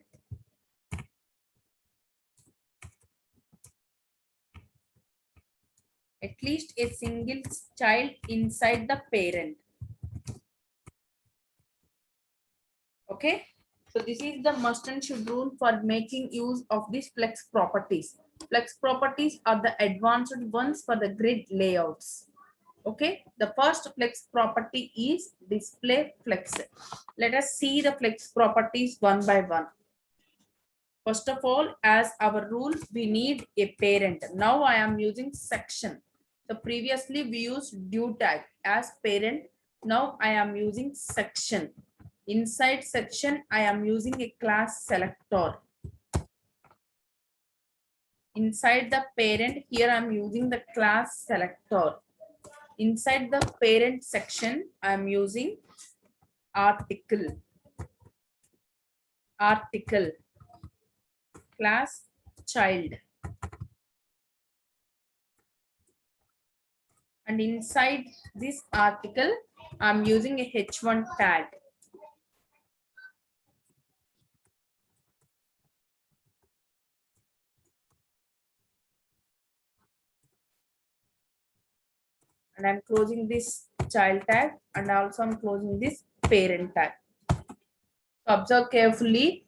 At least a single child inside the parent. Okay. So this is the must and should rule for making use of these flex properties. Flex properties are the advanced ones for the grid layouts. Okay. The first flex property is display flex. Let us see the flex properties one by one. First of all, as our rule, we need a parent. Now I am using section. So previously we used due tag as parent. Now I am using section. Inside section, I am using a class selector. Inside the parent, here I am using the class selector. Inside the parent section, I am using article. Article. Class child. And inside this article, I'm using a H1 tag. And I'm closing this child tag and also I'm closing this parent tag. So observe carefully.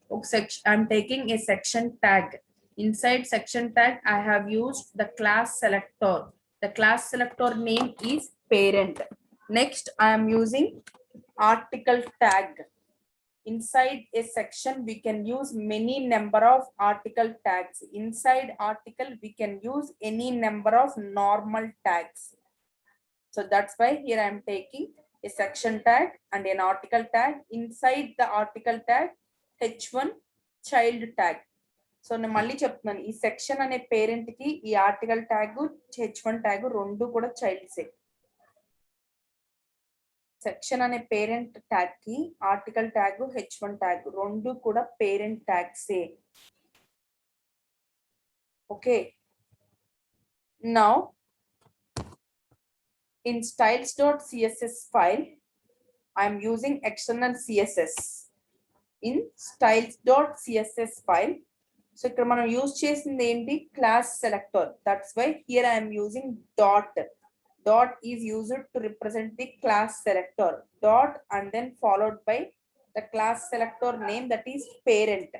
I'm taking a section tag. Inside section tag, I have used the class selector. The class selector name is parent. Next, I am using article tag. Inside a section, we can use many number of article tags. Inside article, we can use any number of normal tags. So that's why here I am taking a section tag and an article tag. Inside the article tag, H1 child tag. So నేను మళ్ళీ చెప్తున్నాను ఈ section అనే parent కి ఈ article tag H1 tag రెండు కూడా చైల్డ్సే. సెక్షన్ అనే పేరెంట్ ట్యాగ్ కి ఆర్టికల్ ట్యాగ్ H1 ట్యాగ్ రెండు కూడా పేరెంట్ ట్యాగ్సే. Okay. Now in styles.css file, I am using external CSS. In styles.css file, so ఇక్కడ మనం యూజ్ చేసింది ఏంటి class selector. That's why here I am using dot. Dot is used to represent the class selector. Dot and then followed by the class selector name, that is parent.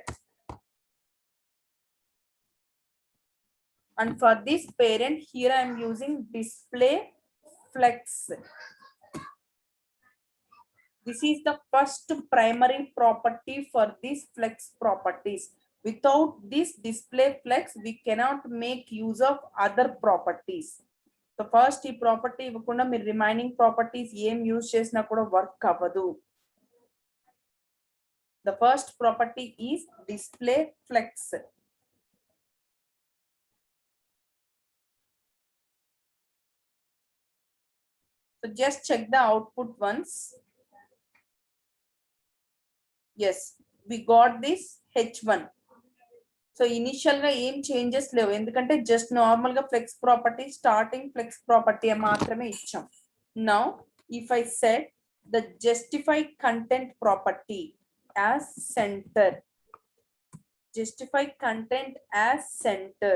And for this parent, here I am using display flex. This is the first primary property for these flex properties. Without this display flex, we cannot make use of other properties. So first ఈ property ఇవ్వకుండా మీరు remaining properties ఏం use చేసినా కూడా work అవ్వదు. The first property is display flex. So just check the output once. Yes, we got this H1. So initial గా ఏం changes లేవు, ఎందుకంటే జస్ట్ నార్మల్ గా flex property starting flex property మాత్రమే ఇచ్చాం. Now if I set the justify content property as centre, justify content as center.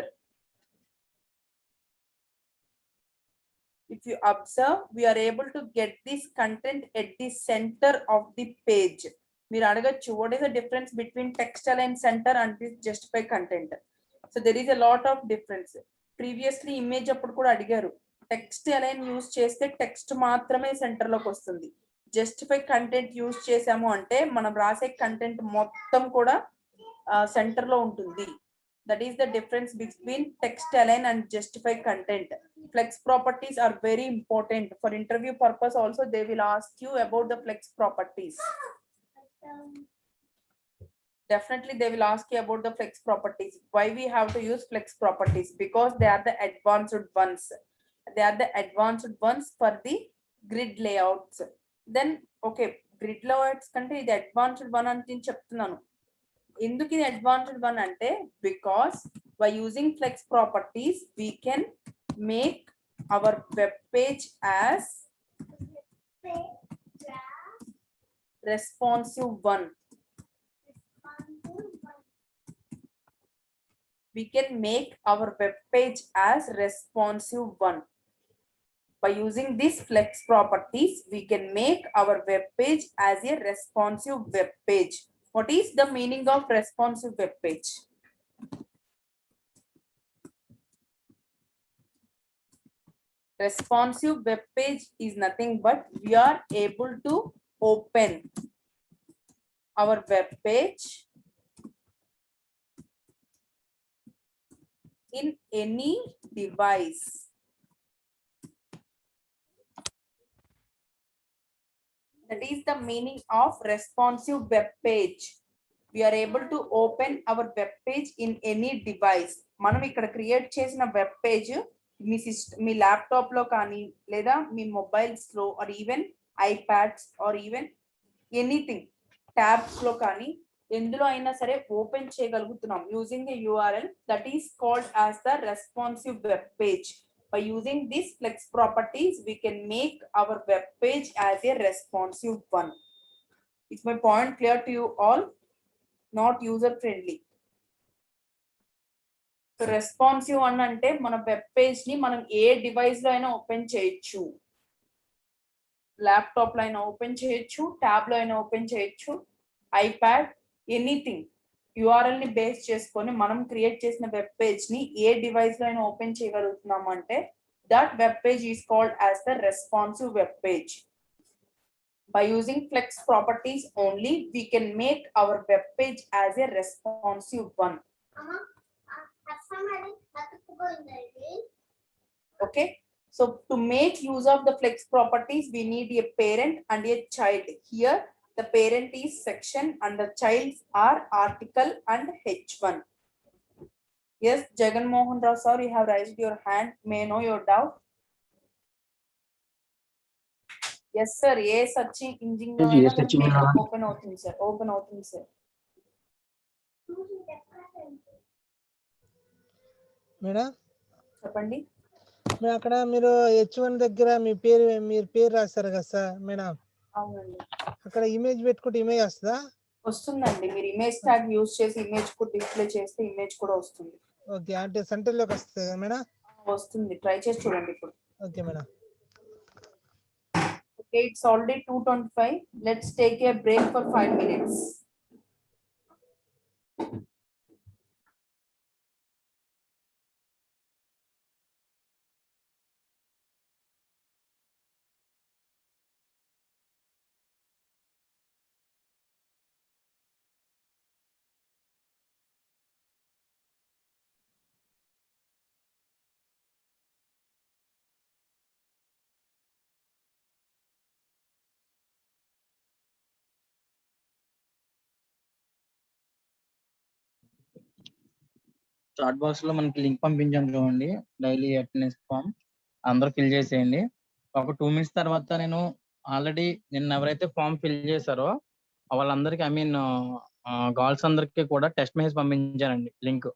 If you observe, we are able to get this content at the center of the page. మీరు అడగచ్చు, what is the difference between text align center and this justify content? So there is a lot of difference. Previously image అప్పుడు కూడా అడిగారు, text align use చేస్తే text మాత్రమే centre లోకి వస్తుంది. Justify content use చేసాము అంటే మనం రాసే కంటెంట్ మొత్తం కూడా సెంటర్ లో ఉంటుంది. That is the difference between text align and justify content. Flex properties are very important for interview purpose. Also they will ask you about the flex properties. Definitely they will ask you about the flex properties. Why we have to use flex properties? Because they are the advanced ones. They are the advanced ones for the grid layouts. Then okay, grid layouts కంటే ఇది advanced one అని నేను చెప్తున్నాను. ఎందుకు ఇది advanced one అంటే because by using flex properties we can make our web page as responsive one. We can make our web page as responsive one. By using these flex properties, we can make our web page as a responsive web page. What is the meaning of responsive web page? Responsive web page is nothing but we are able to open our web page in any device. That is the meaning of responsive web page. We are able to open our web page in any device. మనం ఇక్కడ create చేసిన web page మీ laptop లో కానీ లేదా మీ mobiles లో or even iPads or even anything tabs లో కానీ ఎందులో అయినా సరే ఓపెన్ చేయగలుగుతున్నాం using a URL. That is called as the responsive web page. By using these flex properties, we can make our web page as a responsive one. Is my point clear to you all? Not user friendly. So responsive one అంటే మన web page ని మనం ఏ device లో అయినా open చేయొచ్చు. Laptop లో అయినా open చేయొచ్చు, ట్యాబ్ లో అయినా ఓపెన్ చేయొచ్చు, ఐప్యాడ్ ఎనీథింగ్. URL ని బేస్ చేసుకొని మనం క్రియేట్ చేసిన వెబ్ పేజ్ ని ఏ డివైస్ లో అయినా ఓపెన్ చేయగలుగుతున్నాం అంటే that web page is called as the responsive web page. By using flex properties only, we can make our web page as a responsive one. Okay, so to make use of the flex properties, we need a parent and a child. Here the parent is section and the childs are article and H1. Yes, Jagan Mohan Rao sir, you have raised your hand. May I know your doubt? Yes sir, A searching engine లో అయినా మీకు open అవుతుంది sir, open అవుతుంది sir. Madam చెప్పండి. మీరు అక్కడ మీరు H1 దగ్గర మీరు పేరు రాస్తారు కదా సార్ మేడం, అవునండి, అక్కడ ఇమేజ్ పెట్టుకుంటే ఇమేజ్ వస్తుందా? వస్తుందండి. మీరు ఇమేజ్ ట్యాగ్ యూజ్ చేసి ఇమేజ్ కూడా డిస్ప్లే చేస్తే ఇమేజ్ కూడా వస్తుంది. ఓకే, అంటే సెంటర్ లోకి వస్తుంది కదా మేడం? వస్తుంది, ట్రై చేసి చూడండి ఇప్పుడు. Okay madam. Okay, it's already 2:25. Let's take a break for 5 minutes. Chat box లో మనకి లింక్ పంపించాం చూడండి, డైలీ అటెండెన్స్ ఫామ్ అందరూ ఫిల్ చేసేయండి. ఒక 2 మినిట్స్ తర్వాత నేను ఆల్రెడీ నిన్న ఎవరైతే ఫామ్ ఫిల్ చేశారో వాళ్ళందరికీ గర్ల్స్ అందరికీ కూడా టెస్ట్ మెసేజ్ పంపించానండి లింక్.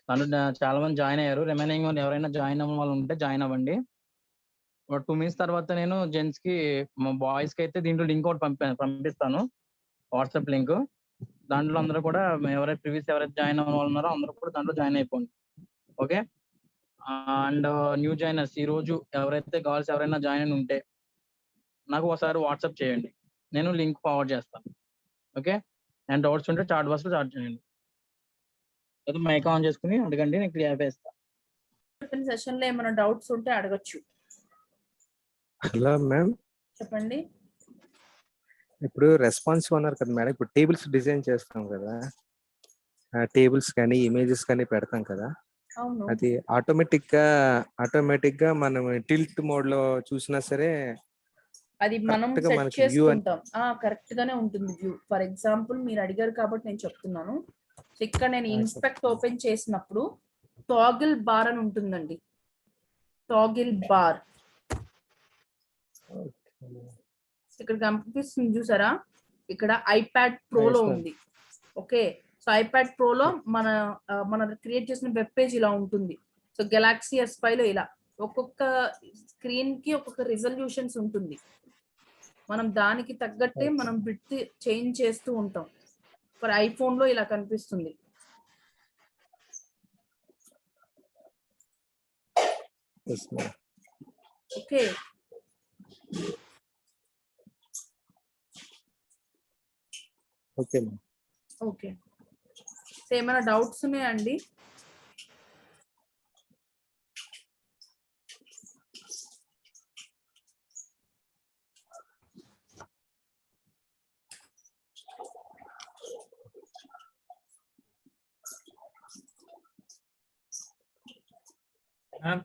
దాంట్లో చాలా మంది జాయిన్ అయ్యారు. రిమైనింగ్ ఎవరైనా జాయిన్ అవ్వని వాళ్ళు ఉంటే జాయిన్ అవ్వండి. 2 మినిట్స్ తర్వాత నేను జెంట్స్ కి బాయ్స్ కి అయితే దీంట్లో లింక్ ఒకటి పంపిస్తాను, వాట్సాప్ లింక్. దాంట్లో అందరూ కూడా ఎవరైతే ప్రీవియస్ ఎవరైతే జాయిన్ అవ్వ వాళ్ళు ఉన్నారో అందరూ కూడా దాంట్లో జాయిన్ అయిపోండి. ఓకే. అండ్ న్యూ జాయినర్స్ ఈ రోజు ఎవరైతే గర్ల్స్ ఎవరైనా జాయిన్ అని ఉంటే నాకు ఒకసారి వాట్సాప్ చేయండి, నేను లింక్ ఫార్వర్డ్ చేస్తాను. ఓకే. అండ్ డౌట్స్ ఉంటే చాట్ బాక్స్ లో చాట్ చేయండి, లేదా మైక్ ఆన్ చేసుకుని అడగండి, నేను క్లియర్ చేస్తాను. చెప్పిన సెషన్ లో ఏమైనా డౌట్స్ ఉంటే అడగచ్చు. హలో మ్యామ్, చెప్పండి. ఇప్పుడు రెస్పాన్సివ్ అన్నారు కదా మేడం, ఇప్పుడు టేబుల్స్ డిజైన్ చేస్తాం కదా, టేబుల్స్ కానీ ఇమేజెస్ కానీ పెడతాం కదా, అవును. అది ఆటోమేటిక్ గా మనం టిల్ట్ మోడ్ లో చూసినా సరే అది మనం correct గా సెట్ మనకి వ్యూ చేసుకుంటాం. కరెక్ట్ గానే ఉంటుంది వ్యూ. ఫర్ ఎగ్జాంపుల్ మీరు అడిగారు కాబట్టి నేను చెప్తున్నాను. సో ఇక్కడ నేను ఇన్స్పెక్ట్ ఓపెన్ చేసినప్పుడు టాగిల్ బార్ అని ఉంటుందండి. టాగిల్ బార్ ఇక్కడ కనిపిస్తుంది చూసారా, ఇక్కడ ఐప్యాడ్ ప్రోలో ఉంది. ఓకే. సో ఐప్యాడ్ ప్రోలో మన క్రియేట్ చేసిన వెబ్ పేజ్ ఇలా ఉంటుంది. సో గెలాక్సీ S5 లో ఇలా ఒక్కొక్క స్క్రీన్ కి ఒక్కొక్క రిజల్యూషన్స్ ఉంటుంది. మనం దానికి తగ్గట్టే మనం బిట్ చేంజ్ చేస్తూ ఉంటాం. ఫర్ ఐఫోన్ లో ఇలా కనిపిస్తుంది. ఓకే. ఓకే. ఓకే. సో ఏమైనా డౌట్స్ ఉన్నాయండి?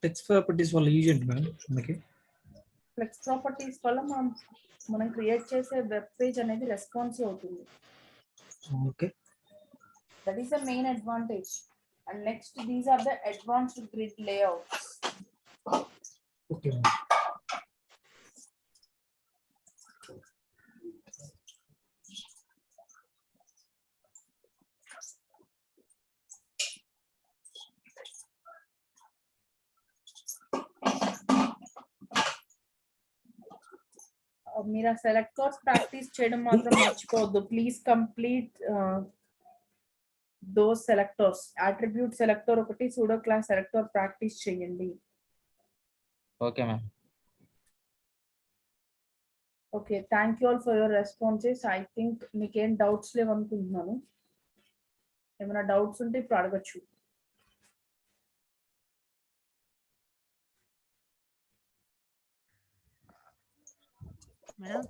టెక్స్ట్ ప్రాపర్టీస్ వల్ల యూజ్ ఏంటి మేడం మనకి? ఫ్లెక్స్ ప్రాపర్టీస్ వల్ల మనం క్రియేట్ చేసే వెబ్ పేజ్ అనేది రెస్పాన్సివ్ అవుతుంది. Okay. That is the main advantage. And next, these are the advanced grid layouts. Okay. మీరు ఆ సెలెక్టర్స్ ప్రాక్టీస్ చేయడం మాత్రం మర్చిపోవద్దు. Please complete those selectors. Attribute selector ఒకటి, సూడో క్లాస్ సెలెక్టర్ ప్రాక్టీస్ చేయండి. Okay ma'am. Okay. Thank you all for your responses. I think మీకేం doubts లేవనుకుంటున్నాను. ఏమైనా డౌట్స్ ఉంటే ఇప్పుడు అడగచ్చు. మేడం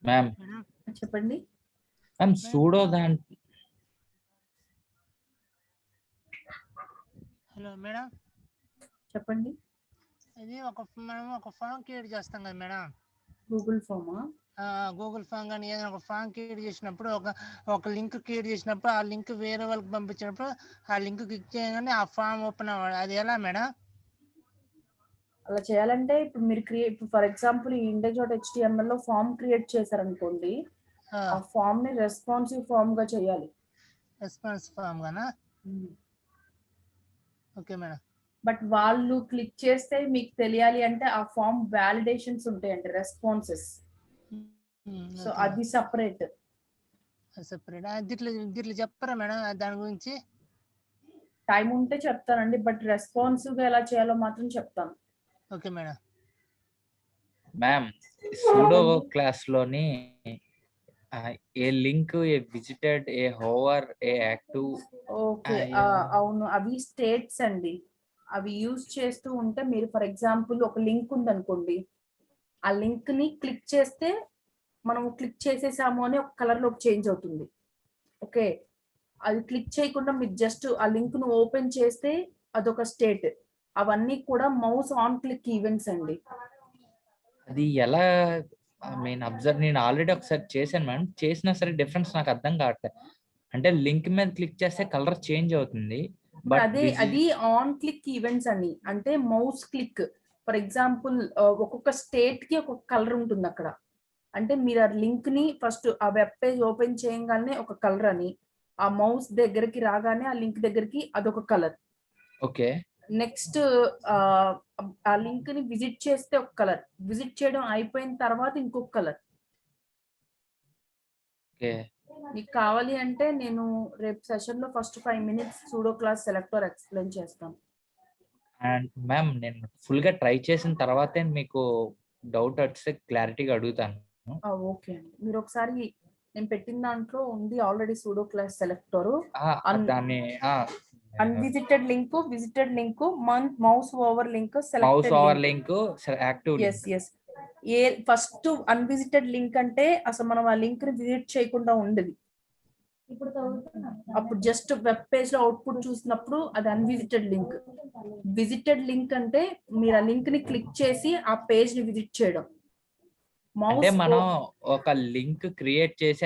మ్యామ్ చెప్పండి. మ్యామ్ సూడో దాంట్లో హలో మేడం చెప్పండి. ఇది మనం ఒక ఫామ్ క్రియేట్ చేస్తాం కదా మేడం, గూగుల్ ఫామా? గూగుల్ ఫామ్ కానీ ఏదైనా ఒక ఫామ్ క్రియేట్ చేసినప్పుడు ఒక లింక్ క్రియేట్ చేసినప్పుడు ఆ లింక్ వేరే వాళ్ళకి పంపించినప్పుడు ఆ లింక్ క్లిక్ చేయగానే ఆ ఫామ్ ఓపెన్ అవ్వాలి. అది ఎలా మేడం? అలా చేయాలంటే ఇప్పుడు మీరు ఫర్ ఎగ్జాంపుల్ ఈ index.html లో ఫామ్ క్రియేట్ చేశారనుకోండి, ఆ ఫామ్ ని రెస్పాన్సివ్ ఫామ్ గా చేయాలి. రెస్పాన్స్ ఫామ్ గానా? Okay madam. బట్ వాళ్ళు క్లిక్ చేస్తే మీకు తెలియాలి అంటే ఆ ఫామ్ వ్యాలిడేషన్స్ ఉంటాయండి, రెస్పాన్సెస్. సో అది సపరేట్. దీంట్లో చెప్పరా మేడం దాని గురించి? టైం ఉంటే చెప్తానండి, బట్ రెస్పాన్సివ్ గా ఎలా చేయాలో మాత్రం చెప్తాను. Okay madam. Ma'am pseudo class లోని ఏ లింక్, ఏ విజిటెడ్, ఏ హోవర్, ఏ యాక్టివ్. ఓకే. అవును, అవి స్టేట్స్ అండి. అవి యూజ్ చేస్తూ ఉంటే మీరు ఫర్ ఎగ్జాంపుల్ ఒక లింక్ ఉందనుకోండి, ఆ లింక్ ని క్లిక్ చేస్తే మనం క్లిక్ చేసేసాము అని ఒక కలర్ లోకి చేంజ్ అవుతుంది. ఓకే. అది క్లిక్ చేయకుండా మీరు జస్ట్ ఆ లింక్ ను ఓపెన్ చేస్తే అదొక స్టేట్. అవన్నీ కూడా మౌస్ ఆన్ క్లిక్ ఈవెంట్స్ అండి. అది ఎలా నేను ఆల్రెడీ ఒకసారి చేశాను మేడం. చేసినా సరే డిఫరెన్స్ నాకు అర్థం కావట్లేదు. అంటే లింక్ మీద క్లిక్ చేస్తే కలర్ చేంజ్ అవుతుంది. బట్ అదే అది ఆన్ క్లిక్ ఈవెంట్స్ అని, అంటే మౌస్ క్లిక్. ఫర్ ఎగ్జాంపుల్ ఒక్కొక్క స్టేట్ కి ఒక్కొక్క కలర్ ఉంటుంది అక్కడ. అంటే మీరు ఆ లింక్ ని ఫస్ట్ ఆ వెబ్ పేజ్ ఓపెన్ చేయగానే ఒక కలర్ అని, ఆ మౌస్ దగ్గరికి రాగానే ఆ లింక్ దగ్గరికి అదొక కలర్. ఓకే. నెక్స్ట్ ఆ లింక్ ని విజిట్ చేస్తే ఒక కలర్, విజిట్ చేయడం అయిపోయిన తర్వాత ఇంకొక కలర్. ఓకే. మీకు కావాలి అంటే నేను రేపు సెషన్ లో first 5 minutes pseudo class selector explain చేస్తాను. అండ్ మ్యామ్ నేను ఫుల్ గా ట్రై చేసిన తర్వాతే మీకు డౌట్ వస్తే క్లారిటీగా అడుగుతాను. ఓకే అండి, మీరు ఒకసారి నేను పెట్టిన దాంట్లో ఉంది ఆల్రెడీ సూడో క్లాస్ సెలెక్టర్. దాన్ని unvisited link, visited link, mouse over link, mouse selected over link, active S S. First unvisited link అంటే అసలు మనం ఆ లింక్ ని విజిట్ చేయకుండా ఉండదు. అప్పుడు జస్ట్ వెబ్ పేజ్ లో అవుట్పుట్ చూసినప్పుడు అది అన్విజిటెడ్ లింక్. విజిటెడ్ లింక్ అంటే మీరు ఆ లింక్ ని క్లిక్ చేసి ఆ పేజ్ ని విజిట్ చేయడం. అంటే మనం ఒక లింక్ క్రియేట్ చేసి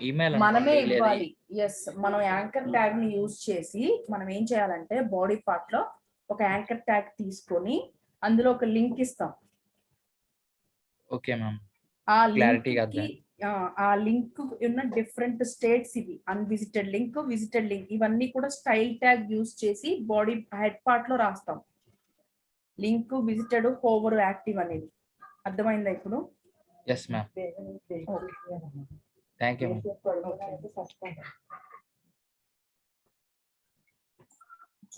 ఈమెయిల్ మనమే ఇవ్వాలి. ఎస్, మనం యాంకర్ ట్యాగ్ ని యూజ్ చేసి మనం ఏం చేయాలంటే బాడీ పార్ట్ లో ఒక యాంకర్ ట్యాగ్ తీసుకొని అందులో ఒక లింక్ ఇస్తాం. Okay ma'am. ఆ క్లారిటీగా లింక్ ఆ లింక్ ఉన్న డిఫరెంట్ స్టేట్స్ ఇవి. అన్విజిటెడ్ లింక్, విజిటెడ్ లింక్, ఇవన్నీ కూడా స్టైల్ ట్యాగ్ యూజ్ చేసి బాడీ హెడ్ పార్ట్ లో రాస్తాం. లింక్, విజిటెడ్, హోవర్, యాక్టివ్ అనేది. అర్థమైందా ఇప్పుడు? Yes ma'am. Thank you.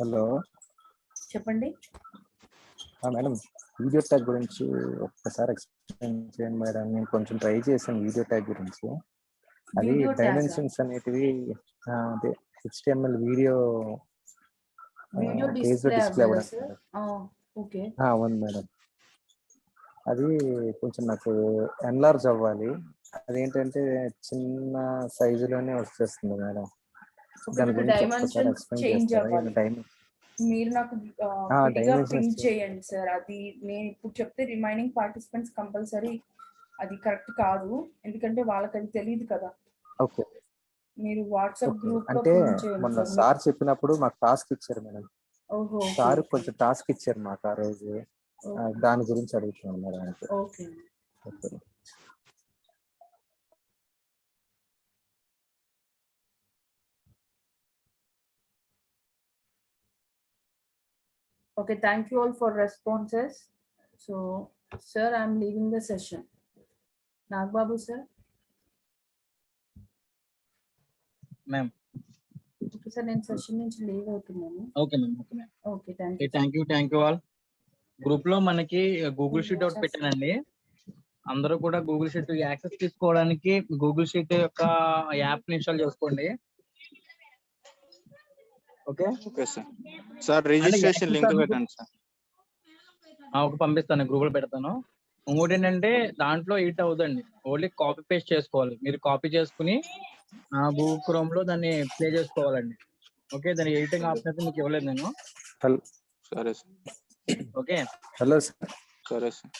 Hello, చెప్పండి మేడం. వీడియో ట్యాగ్ గురించి ఒక్కసారి ఎక్స్ప్లెయిన్ చేయండి మేడం. నేను కొంచెం ట్రై చేశాను వీడియో ట్యాగ్ గురించి. అది డైమెన్షన్స్ అనేటివి అదే HTML వీడియో పేజ్ లో డిస్ప్లే అవ్వడం. అవును మేడం. అది కొంచెం నాకు ఎన్లార్జ్ అవ్వాలి. అదేంటంటే చిన్న సైజులోనే వచ్చేస్తుంది మేడం. దాని గురించి ఒక్కసారి ఎక్స్ప్లెయిన్ చేస్తారా? మీరు నాకు విడిగా పింక్ చేయండి సార్. అది నేను ఇప్పుడు చెప్తే రిమైనింగ్ పార్టిసిపెంట్స్ కంపల్సరీ అది కరెక్ట్ కాదు, ఎందుకంటే వాళ్ళకి అది తెలియదు కదా. ఓకే. మీరు వాట్సాప్ గ్రూప్ లో అంటే పింక్ చేయండి. మొన్న సార్ చెప్పినప్పుడు మాకు టాస్క్ ఇచ్చారు మేడం. ఓహో, సార్ కొంచెం టాస్క్ ఇచ్చారు మాకు ఆ రోజు. దాని గురించి అడుగుతున్నాను madam. Okay. Okay, thank you all for responses. So, sir, I'm leaving the session. Nagbabu, sir. Ma'am. Okay, sir, నేను సెషన్ నుంచి లీవ్ అవుతున్నాను. Okay ma'am. Okay ma'am. Okay, thank you. Thank you all. Group లో మనకి Google sheet ఒకటి పెట్టానండి. అందరూ కూడా Google sheet access తీసుకోవడానికి గూగుల్ షీట్ యొక్క యాప్ ఇన్స్టాల్ చేసుకోండి. Okay sir. Sir registration link పెట్టండి సార్. ఒక పంపిస్తాను, గ్రూప్ లో పెడతాను. ఇంకోటి ఏంటంటే దాంట్లో ఎడిట్ అవుతుంది, ఓన్లీ కాపీ పేస్ట్ చేసుకోవాలి. మీరు కాపీ చేసుకుని గూగుల్ క్రోమ్ లో దాన్ని ప్లే చేసుకోవాలండి. ఓకే, దాని ఎడిటింగ్ ఆప్షన్ అయితే మీకు ఇవ్వలేదు నేను. సరే సార్. ఓకే. Hello sir. సరే సార్.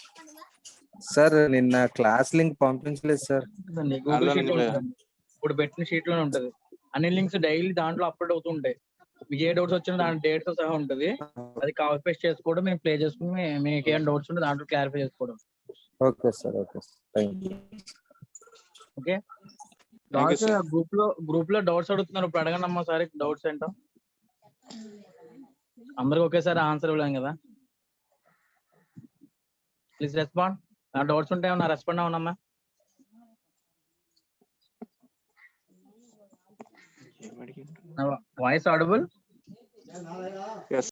సార్ నిన్న క్లాస్ లింక్ పంపించలేదు సార్. గూగుల్ షీట్ ఇప్పుడు పెట్టిన షీట్ లోనే ఉంటది. అన్ని లింక్స్ డైలీ దాంట్లో అప్లోడ్ అవుతూ ఉంటాయి. మీకు ఏ డౌట్స్ వచ్చినా దాని డేట్స్ తో సహా ఉంటది. అది కాపీ పేస్ట్ చేసుకోవడం, మేము ప్లే చేసుకుని మీకు ఏం డౌట్స్ ఉంటే దాంట్లో క్లారిఫై చేసుకోవడం. Okay sir. Okay sir. Thank you. Okay. Group లో డౌట్స్ అడుగుతున్నారు, ఇప్పుడు అడగండి అమ్మా సార్ డౌట్స్ ఏంటో. అందరికి ఒకేసారి ఆన్సర్ ఇవ్వలేం కదా. Please respond. నా డౌట్స్ ఉంటే ఏమన్నా రెస్పాండ్ అవునమ్మా. Voice audible?